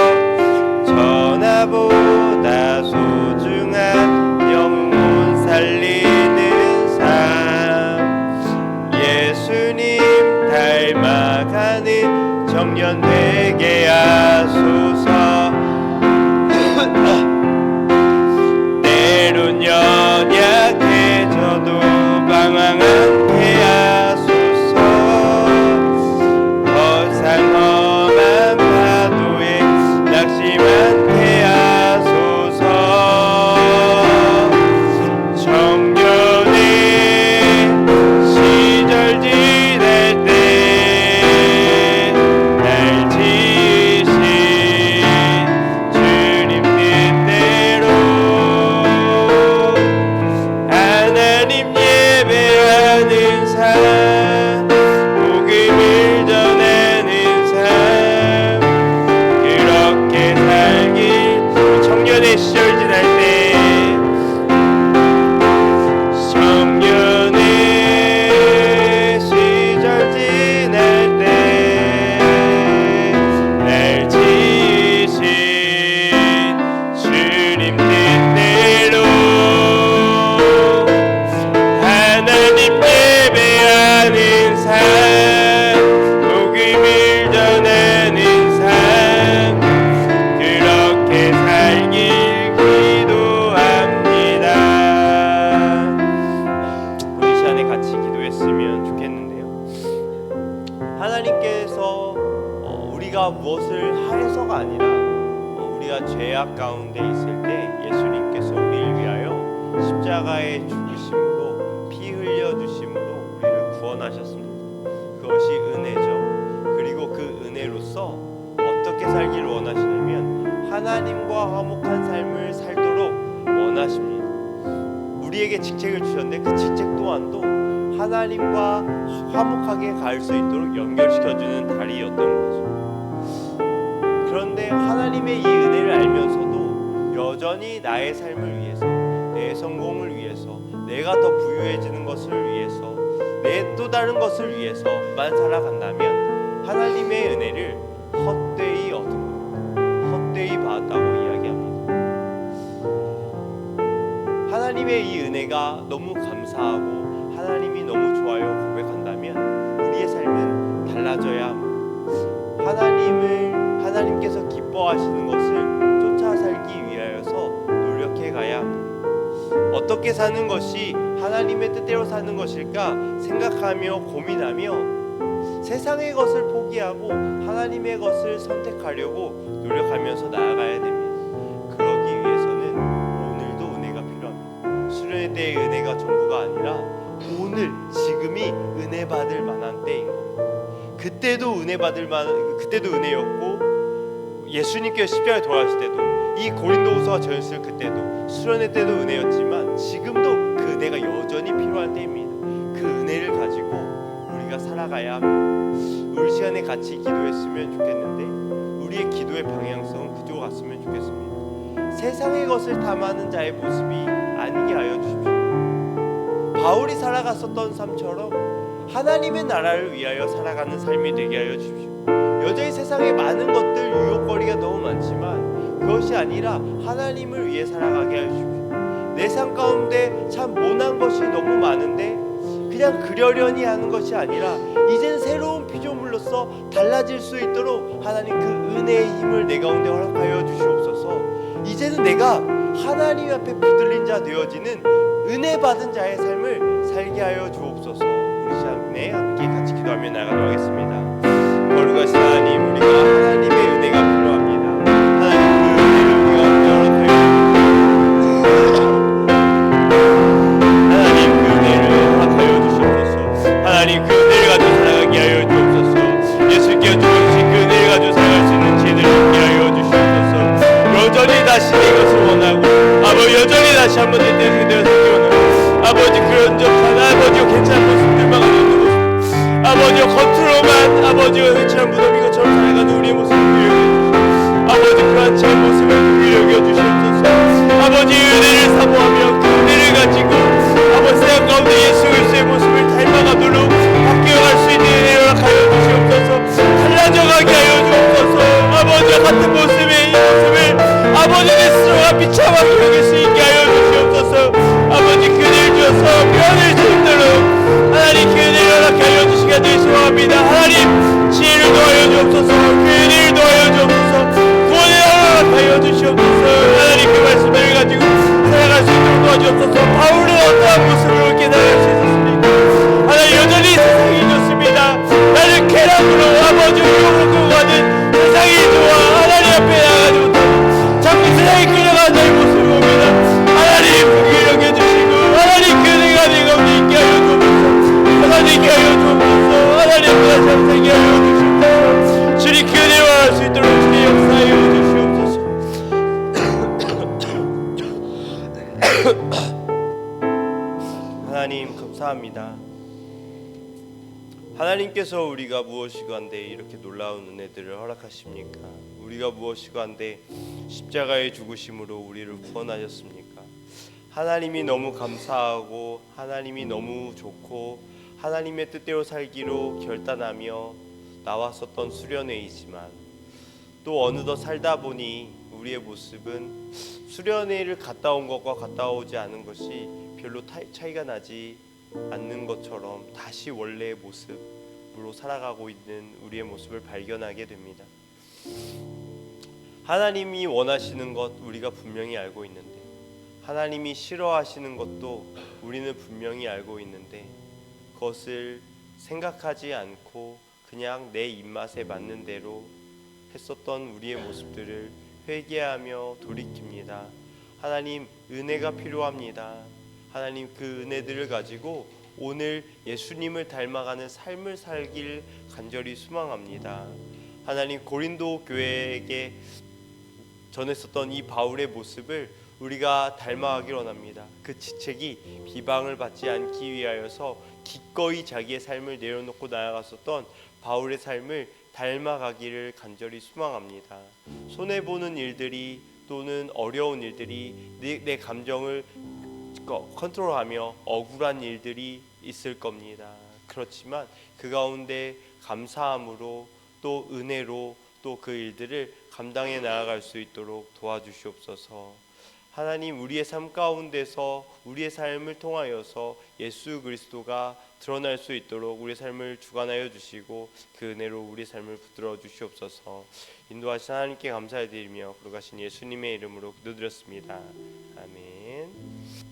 전화보다 소중한 영혼 살리는 삶 예수님 닮아가는 청년 되게 하소서 때론 연약해져도 방황하게 하소서 어상험한 파도에 낙심한 게 하소서 청년의 시절 지낼 때 날 지으신 주님 뜻대로 하나님 예배하는 삶 복음을 전하는 삶 그렇게 살길 청년의 시절 지날 때 청년의 시절 지날 때 날 지으신 주님 뜻대로 하나님 예배하는 삶 복음을 전하는 삶 그렇게 살길 기도합니다. 우리 시간에 같이 기도했으면 좋겠는데요. 하나님께서 우리가 무엇을 하여서가 아니라 우리가 죄악 가운데 있을 때 예수님께서 우리를 위하여 십자가에 죽으심으로 피 흘려 주심으로 우리를 구원하셨습니다. 그것이 은혜죠. 그리고 그 은혜로서 어떻게 살기를 원하시냐면 하나님과 화목한 삶을 살도록 원하십니다. 우리에게 직책을 주셨는데 그 직책 또한도 하나님과 화목하게 갈 수 있도록 연결시켜주는 다리였던 거죠. 그런데 하나님의 이 은혜를 알면서도 여전히 나의 삶을 위해서 내 성공을 위해서 내가 더 부유해지는 것을 위해서 내 또 다른 것을 위해서만 살아간다면 하나님의 은혜를 헛되이 얻은 헛되이 받았다고 이야기합니다. 하나님의 이 은혜가 너무 감사하고 하나님이 너무 좋아요 고백한다면 우리의 삶은 달라져야 합니다. 하나님께서 기뻐하시는 것을 쫓아 살기 위하여서 노력해 가야 합니다. 어떻게 사는 것이 하나님의 뜻대로 사는 것일까 생각하며 고민하며 세상의 것을 포기하고 하나님의 것을 선택하려고 노력하면서 나아가야 됩니다. 그러기 위해서는 오늘도 은혜가 필요합니다. 수련회 때의 은혜가 전부가 아니라 오늘 지금이 은혜 받을 만한 때인 겁니다. 그때도 은혜였고 예수님께서 십자가에 돌아가실 때도 이 고린도후서가 전했을 그때도 수련회 때도 은혜였지만 지금도 그 은혜가 여전히 필요한 때입니다. 그 은혜를 가지고 우리가 살아가야 합니다. 우리 시간에 같이 기도했으면 좋겠는데 우리의 기도의 방향성은 그쪽 같으면 좋겠습니다. 세상의 것을 탐하는 자의 모습이 아니게 하여 주십시오. 바울이 살아갔었던 삶처럼 하나님의 나라를 위하여 살아가는 삶이 되게 하여 주십시오. 여전히 세상에 많은 것들 유혹거리가 너무 많지만 그것이 아니라 하나님을 위해 살아가게 하여 주십시오. 내 삶 가운데 참 모난 것이 너무 많은데 그냥 그러려니 하는 것이 아니라 이제는 새로운 피조물로서 달라질 수 있도록 하나님 그 은혜의 힘을 내 가운데 허락하여 주시옵소서. 이제는 내가 하나님 앞에 붙들린 자 되어지는 은혜 받은 자의 삶을 살게 하여 주옵소서. 우리 시간에 함께 같이 기도하며 나가도록 하겠습니다. 거룩하신 하나님, 우리가 하나님의 은혜가 필요합니다. 하나님 그 은혜를 우리가 허락하여 하나님 그 은혜를 허락하여 주시옵소서. 하나님 그 은혜를 가지고 살아가게 하여 주옵소서. 예수께서 주신 그 은혜를 가지고 살아갈 수 있는 지혜를 주게 하여 주시옵소서. 여전히 다시 이것을 원하고 아버지 여전히 다시 한번 내 뜻을 그대로 살기 원하고 아버지 그런 적한 아버지가 괜찮은 모습들만 가지고 있는 모습 아버지가 겉으로만 아버지가 흔치한 무덤인 것처럼 살아가는 우리의 모습을 여겨주시옵소서. 아버지 그한 채한 모습을 여겨주시옵소서. 아버지의 은혜를 사모하며 그 은혜를 가지고 아버지 세상 가운데 예수 그리스도의 모습을 닮아가도록 바뀌어갈 수 있는 은혜를 허락하여 주시옵소서. 기도합니다. 하나님 지혜를 더하여 주옵소서. 그 은혜를 더하여 주옵소서. 구원의 나라가 하여 주시옵소서. 하나님 그 말씀을 가지고 살아갈 수 있도록 도와주옵소서. 바울은 어떠한 모습으로 깨달을 수 있었습니까? 하나님 여전히 세상이 좋습니다. 나는 쾌락으로 아버지를 욕을 하는 세상이 좋아 하나님 앞에 나가지 못하고 자꾸 세상에 끌려가는 자의 모습을 봅니다. 하나님 그를 여겨주시고 하나님 그 은혜가 내 가운데 있게 하여 주옵소서. 하나님께 하여 주옵소서. 하나님 다시 함께 하여 주시옵소서. 주님 그 은혜와 할 수 있도록 주의 역사하여 주시옵소서. 하나님 감사합니다. 하나님께서 우리가 무엇이고 한데 이렇게 놀라운 은혜들을 허락하십니까? 우리가 무엇이고 한데 십자가의 죽으심으로 우리를 구원하셨습니까? 하나님이 너무 감사하고 하나님이 너무 좋고 하나님의 뜻대로 살기로 결단하며 나왔었던 수련회이지만 또 어느덧 살다 보니 우리의 모습은 수련회를 갔다 온 것과 갔다 오지 않은 것이 별로 차이가 나지 않는 것처럼 다시 원래의 모습으로 살아가고 있는 우리의 모습을 발견하게 됩니다. 하나님이 원하시는 것 우리가 분명히 알고 있는데 하나님이 싫어하시는 것도 우리는 분명히 알고 있는데 그것을 생각하지 않고 그냥 내 입맛에 맞는 대로 했었던 우리의 모습들을 회개하며 돌이킵니다. 하나님 은혜가 필요합니다. 하나님 그 은혜들을 가지고 오늘 예수님을 닮아가는 삶을 살길 간절히 소망합니다. 하나님 고린도 교회에게 전했었던 이 바울의 모습을 우리가 닮아가길 원합니다. 그 지책이 비방을 받지 않기 위하여서 기꺼이 자기의 삶을 내려놓고 나아갔었던 바울의 삶을 닮아가기를 간절히 소망합니다. 손해보는 일들이 또는 어려운 일들이 내 감정을 컨트롤하며 억울한 일들이 있을 겁니다. 그렇지만 그 가운데 감사함으로 또 은혜로 또 그 일들을 감당해 나아갈 수 있도록 도와주시옵소서. 하나님 우리의 삶 가운데서 우리의 삶을 통하여서 예수 그리스도가 드러날 수 있도록 우리의 삶을 주관하여 주시고 그 은혜로 우리의 삶을 붙들어 주시옵소서. 인도하신 하나님께 감사드리며 거룩하신 예수님의 이름으로 기도드렸습니다. 아멘.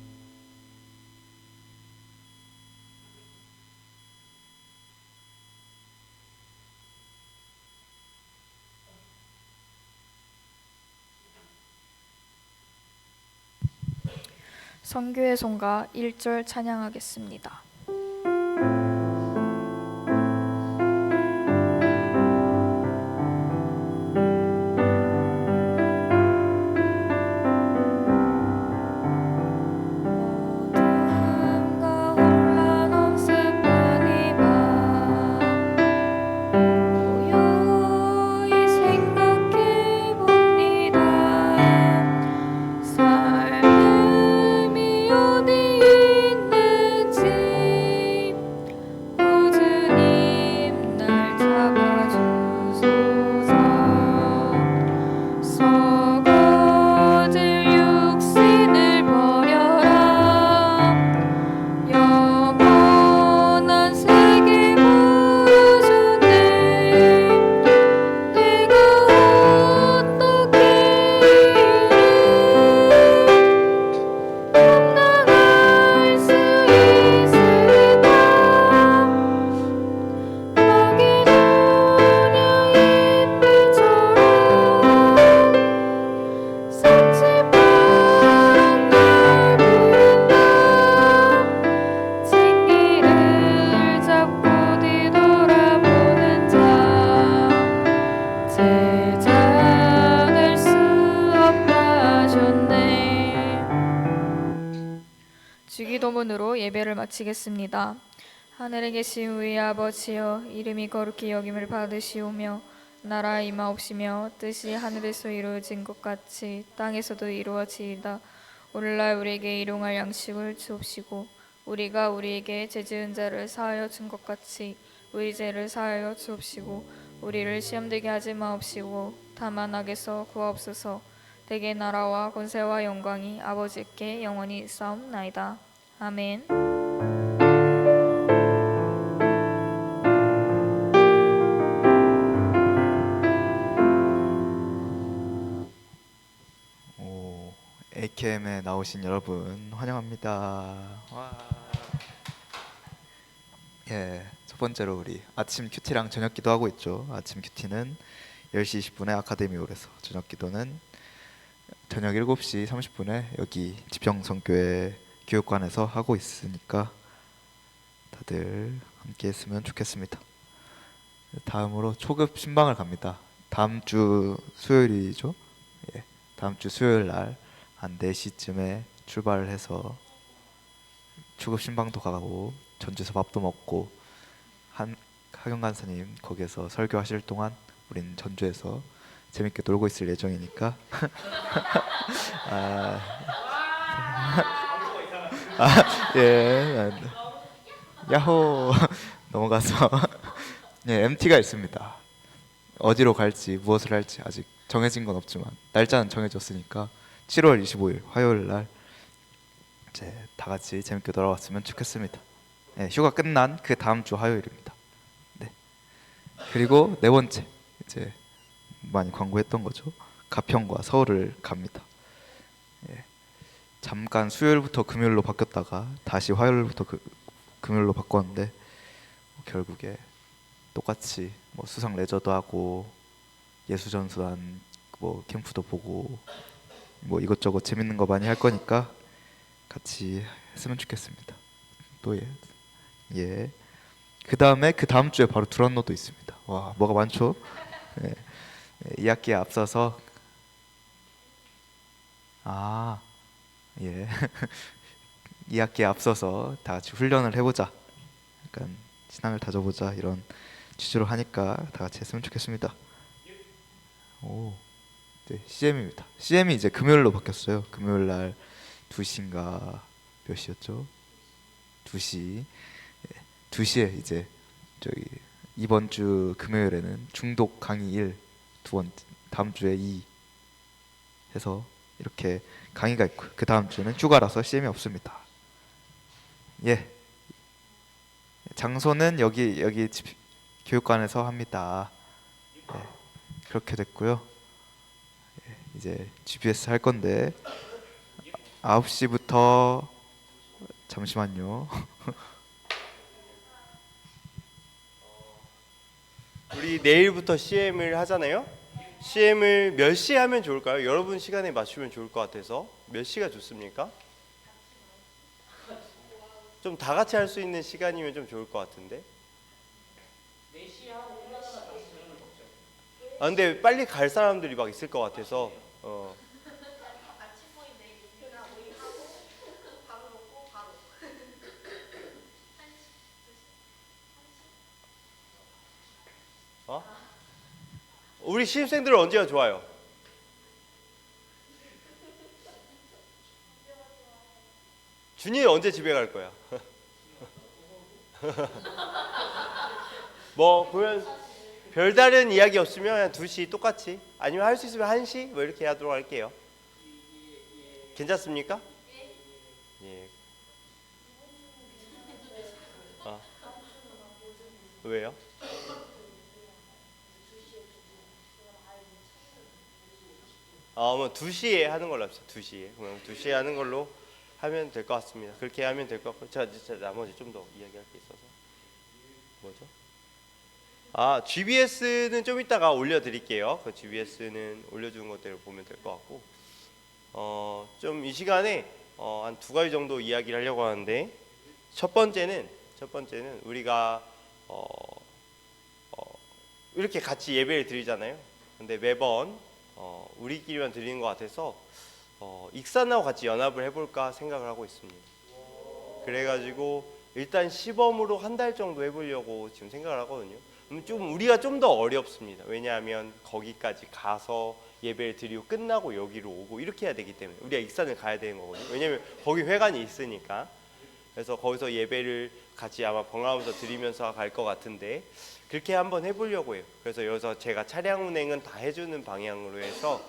선교의 송가 1절 찬양하겠습니다. 주기도문으로 예배를 마치겠습니다. 하늘에 계신 우리 아버지여, 이름이 거룩히 여김을 받으시오며 나라 임하옵시며 뜻이 하늘에서 이루어진 것 같이 땅에서도 이루어지이다. 오늘날 우리에게 일용할 양식을 주옵시고 우리가 우리에게 죄 지은 자를 사하여 준 것 같이 우리 죄를 사하여 주옵시고 우리를 시험되게 하지 마옵시고 다만 악에서 구하옵소서. 대개 나라와 권세와 영광이 아버지께 영원히 있사옵나이다. 아멘. BKM에 나오신 여러분 환영합니다. 와. 예, 첫 번째로 우리 아침 큐티랑 저녁 기도하고 있죠. 아침 큐티는 10시 20분에 아카데미홀에서, 저녁 기도는 저녁 7시 30분에 여기 지평성교회 교육관에서 하고 있으니까 다들 함께 했으면 좋겠습니다. 다음으로 초급 신방을 갑니다. 다음 주 수요일이죠. 예, 다음 주 수요일 날 한 4시쯤에 출발을 해서 초급 신방도 가고 전주에서 밥도 먹고, 하경 간사님 거기에서 설교하실 동안 우린 전주에서 재밌게 놀고 있을 예정이니까 예, 야호 넘어가서 예, MT가 있습니다. 어디로 갈지 무엇을 할지 아직 정해진 건 없지만 날짜는 정해졌으니까 7월 25일 화요일 날 이제 다 같이 재밌게 돌아왔으면 좋겠습니다. 네, 휴가 끝난 그 다음 주 화요일입니다. 네. 그리고 네 번째, 이제 많이 광고했던 거죠. 가평과 서울을 갑니다. 예. 잠깐 수요일부터 금요일로 바뀌었다가 다시 화요일부터 금요일로 바꿨는데 결국에 똑같이 뭐 수상 레저도 하고 예수전수단 뭐 캠프도 보고 뭐 이것저것 재밌는 거 많이 할 거니까 같이 했으면 좋겠습니다. 또 예. 그 다음에 그 다음 주에 바로 두란노도 있습니다. 와, 뭐가 많죠? 예. 2학기에 앞서서 예. 2학기에 앞서서 다 같이 훈련을 해보자, 약간 신앙을 다져보자 이런 취지로 하니까 다 같이 했으면 좋겠습니다. 오, 네, CM입니다. CM이 이제 금요일로 바뀌었어요. 금요일 날 2시인가 몇 시였죠? 2시. 2시에 이제 저기 이번 주 금요일에는 중독 강의 1, 다음 주에 2 해서 이렇게 강의가 있고, 그 다음 주는 휴가라서 CM이 없습니다. 예. 장소는 여기 교육관에서 합니다. 예, 그렇게 됐고요. 예, 이제 GBS 할 건데 9시부터 잠시만요. 우리 내일부터 CM을 하잖아요. CM을 몇 시에 하면 좋을까요? 여러분 시간에 맞추면 좋을 것 같아서. 몇 시가 좋습니까? 좀 다 같이 할 수 있는 시간이면 좀 좋을 것 같은데. 근데 빨리 갈 사람들이 막 있을 것 같아서. 우리 신입생들은 언제가 좋아요? 준이 언제 집에 갈 거야? 뭐 보면 별다른 이야기 없으면 한 2시 똑같이, 아니면 할 수 있으면 1시 뭐 이렇게 하도록 할게요. 괜찮습니까? 예. 왜요? 뭐 2시에 하는 걸로 합시다. 2시에. 그럼 2시에 하는 걸로 하면 될 것 같습니다. 그렇게 하면 될 것 같고, 제가 나머지 좀 더 이야기할 게 있어서. 뭐죠? GBS는 좀 이따가 올려드릴게요. 그 GBS는 올려주는 것대로 보면 될 것 같고, 좀 이 시간에 한 2가지 정도 이야기를 하려고 하는데, 첫 번째는 우리가 이렇게 같이 예배를 드리잖아요. 근데 매번 우리끼리만 드리는 것 같아서 익산하고 같이 연합을 해볼까 생각을 하고 있습니다. 그래가지고 일단 시범으로 한 달 정도 해보려고 지금 생각을 하거든요. 우리가 좀 더 어렵습니다. 왜냐하면 거기까지 가서 예배를 드리고 끝나고 여기로 오고 이렇게 해야 되기 때문에 우리가 익산을 가야 되는 거거든요. 왜냐하면 거기 회관이 있으니까. 그래서 거기서 예배를 같이 아마 번갈아가면서 드리면서 갈 것 같은데, 그렇게 한번 해보려고 해요. 그래서 여기서 제가 차량 운행은 다 해주는 방향으로 해서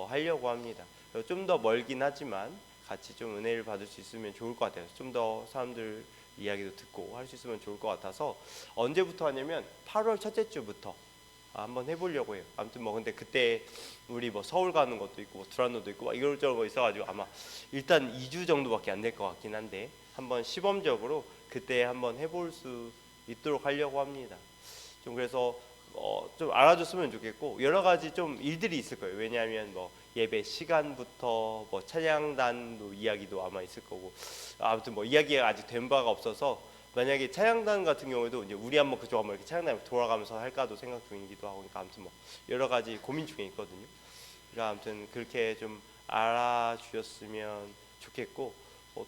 하려고 합니다. 좀 더 멀긴 하지만 같이 좀 은혜를 받을 수 있으면 좋을 것 같아요. 좀 더 사람들 이야기도 듣고 할 수 있으면 좋을 것 같아서, 언제부터 하냐면 8월 첫째 주부터 한번 해보려고 해요. 아무튼 뭐 근데 그때 우리 뭐 서울 가는 것도 있고 뭐 두란노도 있고 막 이것저것 있어가지고 아마 일단 2주 정도밖에 안 될 것 같긴 한데 한번 시범적으로 그때 한번 해볼 수 있도록 하려고 합니다. 좀 그래서 좀 알아줬으면 좋겠고 여러 가지 좀 일들이 있을 거예요. 왜냐하면 뭐 예배 시간부터 뭐 찬양단도 이야기도 아마 있을 거고 아무튼 뭐 이야기가 아직 된 바가 없어서 만약에 찬양단 같은 경우에도 이제 우리 한번 그쪽 한번 이렇게 찬양단 돌아가면서 할까도 생각 중이기도 하고 그러니까 아무튼 뭐 여러 가지 고민 중에 있거든요. 그러니까 아무튼 그렇게 좀 알아주셨으면 좋겠고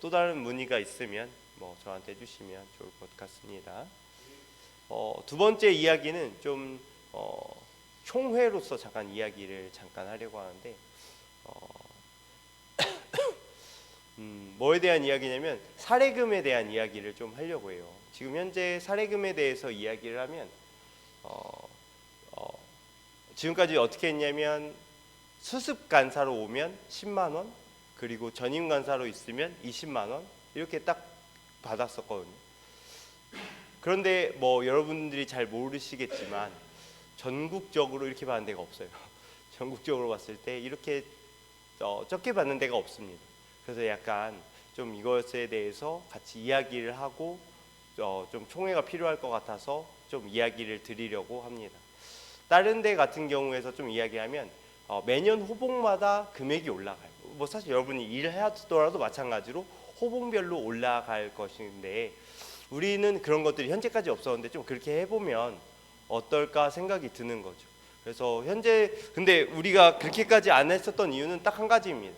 또 다른 문의가 있으면 뭐 저한테 해주시면 좋을 것 같습니다. 두 번째 이야기는 좀 총회로서 잠깐 이야기를 잠깐 하려고 하는데 뭐에 대한 이야기냐면 사례금에 대한 이야기를 좀 하려고 해요. 지금 현재 사례금에 대해서 이야기를 하면 지금까지 어떻게 했냐면 수습 간사로 오면 10만 원 그리고 전임 간사로 있으면 20만 원 이렇게 딱 받았었거든요. 그런데 뭐 여러분들이 잘 모르시겠지만 전국적으로 이렇게 받는 데가 없어요. 전국적으로 봤을 때 이렇게 적게 받는 데가 없습니다. 그래서 약간 좀 이것에 대해서 같이 이야기를 하고 좀 총회가 필요할 것 같아서 좀 이야기를 드리려고 합니다. 다른 데 같은 경우에서 좀 이야기하면 매년 호봉마다 금액이 올라가요. 뭐 사실 여러분이 일하더라도 마찬가지로 호봉별로 올라갈 것인데 우리는 그런 것들이 현재까지 없었는데 좀 그렇게 해보면 어떨까 생각이 드는 거죠. 그래서 현재 근데 우리가 그렇게까지 안 했었던 이유는 딱 한 가지입니다.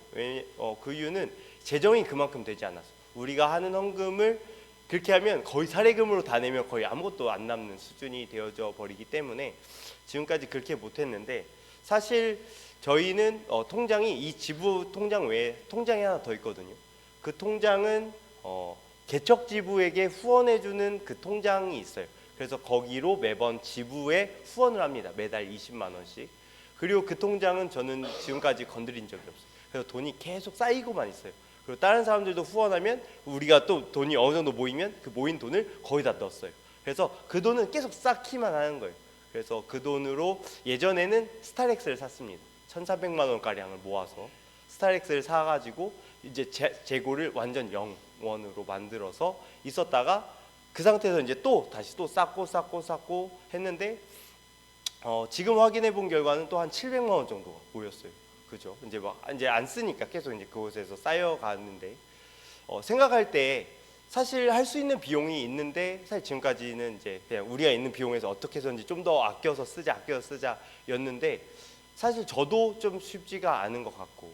그 이유는 재정이 그만큼 되지 않았어. 우리가 하는 헌금을 그렇게 하면 거의 사례금으로 다 내면 거의 아무것도 안 남는 수준이 되어져 버리기 때문에 지금까지 그렇게 못했는데 사실 저희는 통장이 이 지부 통장 외에 통장이 하나 더 있거든요. 그 통장은 개척지부에게 후원해주는 그 통장이 있어요. 그래서 거기로 매번 지부에 후원을 합니다. 매달 20만 원씩. 그리고 그 통장은 저는 지금까지 건드린 적이 없어요. 그래서 돈이 계속 쌓이고만 있어요. 그리고 다른 사람들도 후원하면 우리가 또 돈이 어느 정도 모이면 그 모인 돈을 거의 다 넣었어요. 그래서 그 돈은 계속 쌓기만 하는 거예요. 그래서 그 돈으로 예전에는 스타렉스를 샀습니다. 1,400만 원가량을 모아서 스타렉스를 사가지고 이제 재고를 완전 0원으로 만들어서 있었다가 그 상태에서 이제 또 다시 또 쌓고 했는데 지금 확인해 본 결과는 또 한 700만 원 정도가 모였어요. 그죠? 이제 막 이제 안 쓰니까 계속 이제 그곳에서 쌓여가는데 생각할 때 사실 할 수 있는 비용이 있는데 사실 지금까지는 이제 그냥 우리가 있는 비용에서 어떻게 해서든지 좀 더 아껴서 쓰자였는데 사실 저도 좀 쉽지가 않은 것 같고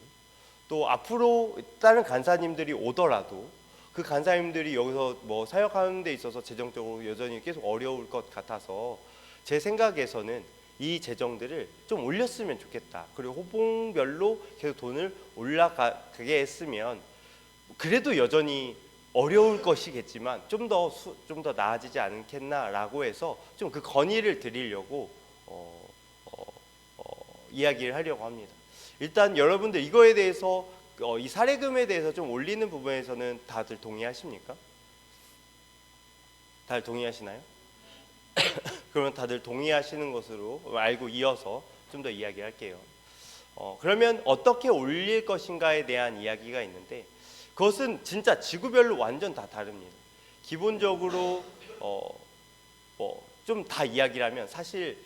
또 앞으로 다른 간사님들이 오더라도 그 간사님들이 여기서 뭐 사역하는 데 있어서 재정적으로 여전히 계속 어려울 것 같아서 제 생각에서는 이 재정들을 좀 올렸으면 좋겠다. 그리고 호봉별로 계속 돈을 올라가게 했으면 그래도 여전히 어려울 것이겠지만 좀 더 나아지지 않겠나라고 해서 좀 그 건의를 드리려고 이야기를 하려고 합니다. 일단 여러분들 이거에 대해서 이 사례금에 대해서 좀 올리는 부분에서는 다들 동의하십니까? 다들 동의하시나요? 그러면 다들 동의하시는 것으로 알고 이어서 좀 더 이야기할게요. 그러면 어떻게 올릴 것인가에 대한 이야기가 있는데 그것은 진짜 지구별로 완전 다 다릅니다. 기본적으로 좀 다 이야기를 하면 사실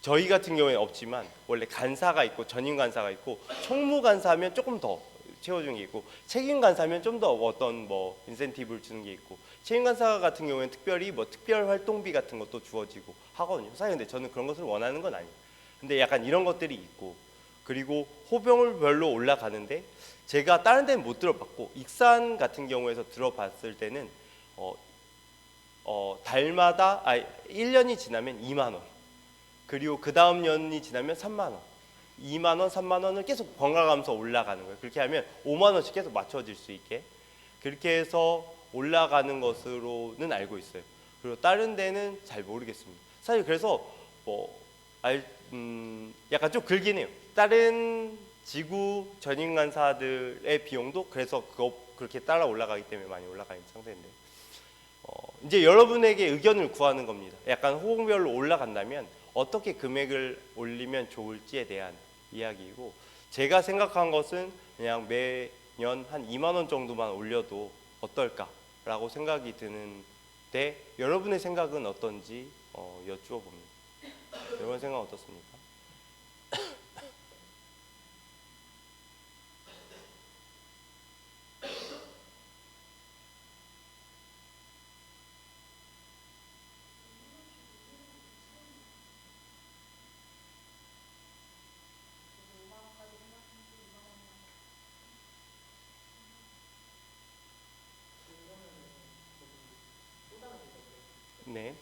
저희 같은 경우에 없지만 원래 간사가 있고 전임 간사가 있고 총무 간사하면 조금 더 채워주는 게 있고 책임 간사하면 좀 더 어떤 뭐 인센티브를 주는 게 있고 책임 간사 같은 경우에는 특별히 뭐 특별 활동비 같은 것도 주어지고 하거든요. 사실 근데 저는 그런 것을 원하는 건 아니에요. 근데 약간 이런 것들이 있고 그리고 호병별로 올라가는데 제가 다른 데는 못 들어봤고 익산 같은 경우에서 들어봤을 때는 달마다 1년이 지나면 2만 원 그리고 그 다음 년이 지나면 3만 원 2만 원, 3만 원을 계속 번갈아가면서 올라가는 거예요. 그렇게 하면 5만 원씩 계속 맞춰질 수 있게 그렇게 해서 올라가는 것으로는 알고 있어요. 그리고 다른 데는 잘 모르겠습니다. 사실 그래서 약간 좀 긁긴 해요. 다른 지구 전임 간사들의 비용도 그래서 그렇게 따라 올라가기 때문에 많이 올라가 있는 상태인데 이제 여러분에게 의견을 구하는 겁니다. 약간 호응별로 올라간다면 어떻게 금액을 올리면 좋을지에 대한 이야기이고, 제가 생각한 것은 그냥 매년 한 2만 원 정도만 올려도 어떨까라고 생각이 드는데, 여러분의 생각은 어떤지 여쭈어 봅니다. 여러분 생각 어떻습니까? 네.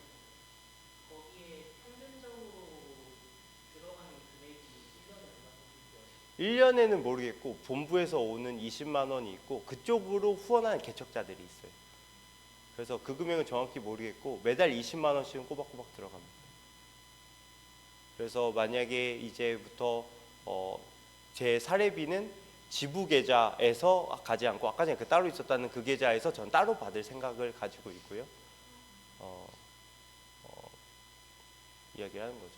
1년에는 모르겠고 본부에서 오는 20만 원이 있고 그쪽으로 후원하는 개척자들이 있어요. 그래서 그 금액은 정확히 모르겠고 매달 20만 원씩은 꼬박꼬박 들어갑니다. 그래서 만약에 이제부터 제 사례비는 지부 계좌에서 가지 않고 아까 전에 그 따로 있었다는 그 계좌에서 전 따로 받을 생각을 가지고 있고요. 이야기를 하는 거죠.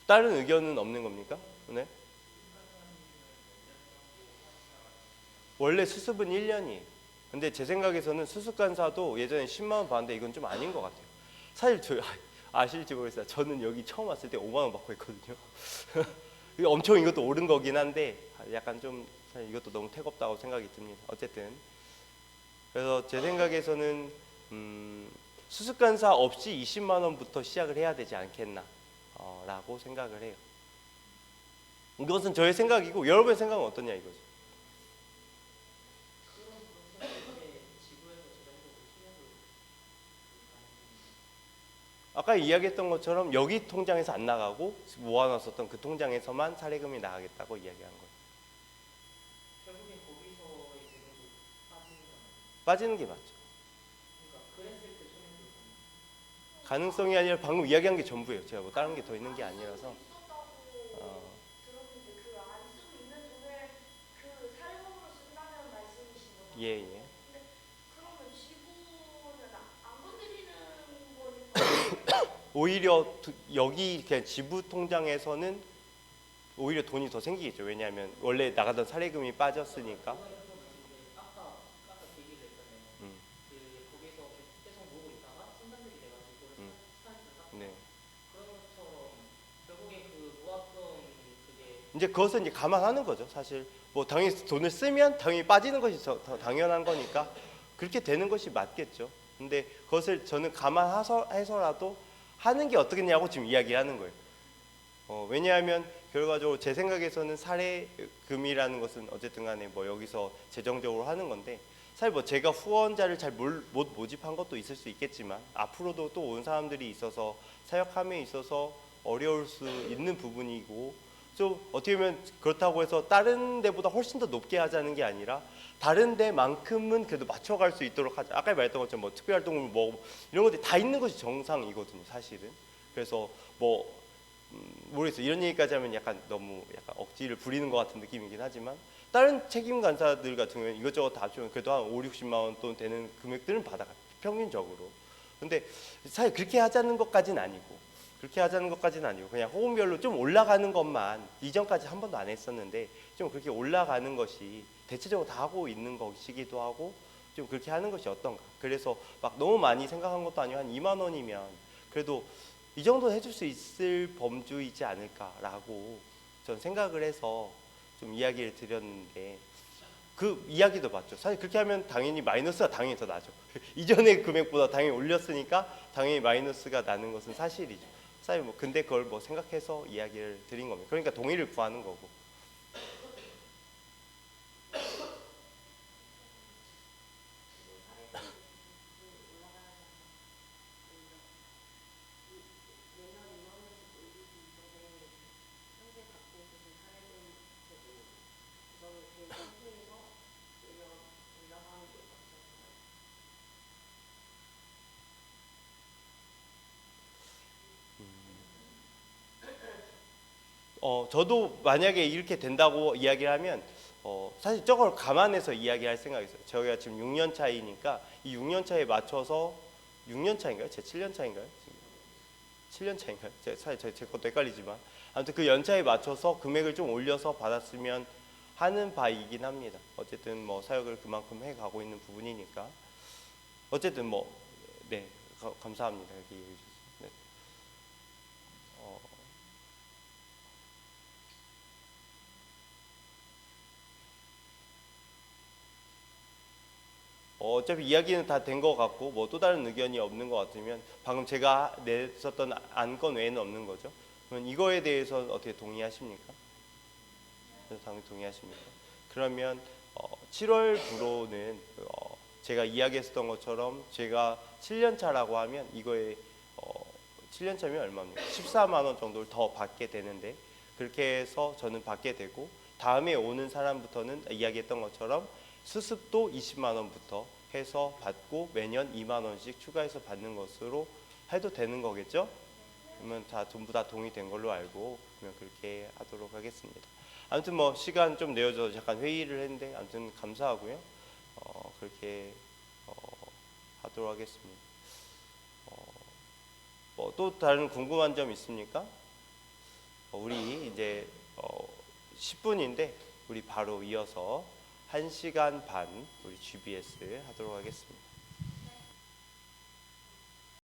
다른 의견은 없는 겁니까? 네? 원래 수습은 1년이에요. 근데 제 생각에서는 수습간사도 예전에 10만 원 받는데 이건 좀 아닌 것 같아요. 사실 저 아실지 모르겠어요. 저는 여기 처음 왔을 때 5만 원 받고 있거든요. 엄청 이것도 오른 거긴 한데 약간 좀 사실 이것도 너무 태겁다고 생각이 듭니다. 어쨌든 그래서 제 생각에서는 수습간사 없이 20만 원부터 시작을 해야 되지 않겠나 라고 생각을 해요. 이것은 저의 생각이고 여러분의 생각은 어떠냐 이거죠. 아까 이야기했던 것처럼 여기 통장에서 안 나가고 모아놨었던 그 통장에서만 사례금이 나가겠다고 이야기한 거예요. 결국엔 거기서의 재정도 빠지는 게 맞죠. 그러니까 그랬을 때 손해볼 가능성이 아니라 방금 이야기한 게 전부예요. 제가 뭐 다른 게 더 있는 게 아니라서. 예, 예. 오히려 여기 그냥 지부 통장에서는 오히려 돈이 더 생기겠죠. 왜냐하면 원래 나가던 사례금이 빠졌으니까. 아까 얘기를 했잖아요. 거기서 계속 모으고 있다가 순간들이 돼가지고 스타트가 네. 그런 것처럼 결국에 그 모았던 그게 이제 그것은 이제 감안하는 거죠. 사실 뭐 당연히 돈을 쓰면 당연히 빠지는 것이 더 당연한 거니까 그렇게 되는 것이 맞겠죠. 근데 그것을 저는 감안해서라도 하는 게 어떻겠냐고 지금 이야기하는 거예요. 왜냐하면 결과적으로 제 생각에서는 사례금이라는 것은 어쨌든 간에 뭐 여기서 재정적으로 하는 건데 사실 뭐 제가 후원자를 잘 못 모집한 것도 있을 수 있겠지만 앞으로도 또 온 사람들이 있어서 사역함에 있어서 어려울 수 있는 부분이고 좀 어떻게 보면 그렇다고 해서 다른 데보다 훨씬 더 높게 하자는 게 아니라 다른 데만큼은 그래도 맞춰갈 수 있도록 하자. 아까 말했던 것처럼 뭐 특별활동을 뭐 이런 것들이 다 있는 것이 정상이거든요, 사실은. 그래서 뭐 모르겠어요. 이런 얘기까지 하면 약간 너무 약간 억지를 부리는 것 같은 느낌이긴 하지만 다른 책임 간사들 같은 경우는 이것저것 다 합치면 그래도 한 5, 60만 원 돈 되는 금액들은 받아가요. 평균적으로. 근데 사실 그렇게 하자는 것까지는 아니고 그냥 호흡별로 좀 올라가는 것만 이전까지 한 번도 안 했었는데 좀 그렇게 올라가는 것이 대체적으로 다 하고 있는 것이기도 하고 좀 그렇게 하는 것이 어떤가. 그래서 막 너무 많이 생각한 것도 아니고 한 2만 원이면 그래도 이 정도는 해줄 수 있을 범주이지 않을까라고 전 생각을 해서 좀 이야기를 드렸는데 그 이야기도 맞죠. 사실 그렇게 하면 당연히 마이너스가 당연히 더 나죠. 이전의 금액보다 당연히 올렸으니까 당연히 마이너스가 나는 것은 사실이죠. 사실 뭐 근데 그걸 뭐 생각해서 이야기를 드린 겁니다. 그러니까 동의를 구하는 거고. 저도 만약에 이렇게 된다고 이야기를 하면 사실 저걸 감안해서 이야기할 생각이 있어요. 저희가 지금 6년 차이니까 이 6년 차에 맞춰서 6년 차인가요? 제 7년 차인가요? 7년 차인가요? 사실 제 것도 헷갈리지만 아무튼 그 연차에 맞춰서 금액을 좀 올려서 받았으면 하는 바이긴 합니다. 어쨌든 뭐 사역을 그만큼 해가고 있는 부분이니까 어쨌든 뭐 네 감사합니다. 이렇게 얘기해 주셔서. 네. 어차피 이야기는 다 된 것 같고 뭐 또 다른 의견이 없는 것 같으면 방금 제가 냈었던 안건 외에는 없는 거죠. 그러면 이거에 대해서 어떻게 동의하십니까? 당연히 동의하십니까? 그러면 7월부로는 제가 이야기했었던 것처럼 제가 7년 차라고 하면 이거에 7년 차면 얼마입니까? 14만 원 정도를 더 받게 되는데 그렇게 해서 저는 받게 되고 다음에 오는 사람부터는 이야기했던 것처럼 수습도 20만 원부터 해서 받고 매년 2만 원씩 추가해서 받는 것으로 해도 되는 거겠죠? 그러면 전부 다 동의된 걸로 알고 그러면 그렇게 하도록 하겠습니다. 아무튼 뭐 시간 좀 내어줘서 잠깐 회의를 했는데 아무튼 감사하고요. 그렇게 하도록 하겠습니다. 뭐 또 다른 궁금한 점 있습니까? 우리 이제 10분인데 우리 바로 이어서 1시간 반 우리 GBS 하도록 하겠습니다.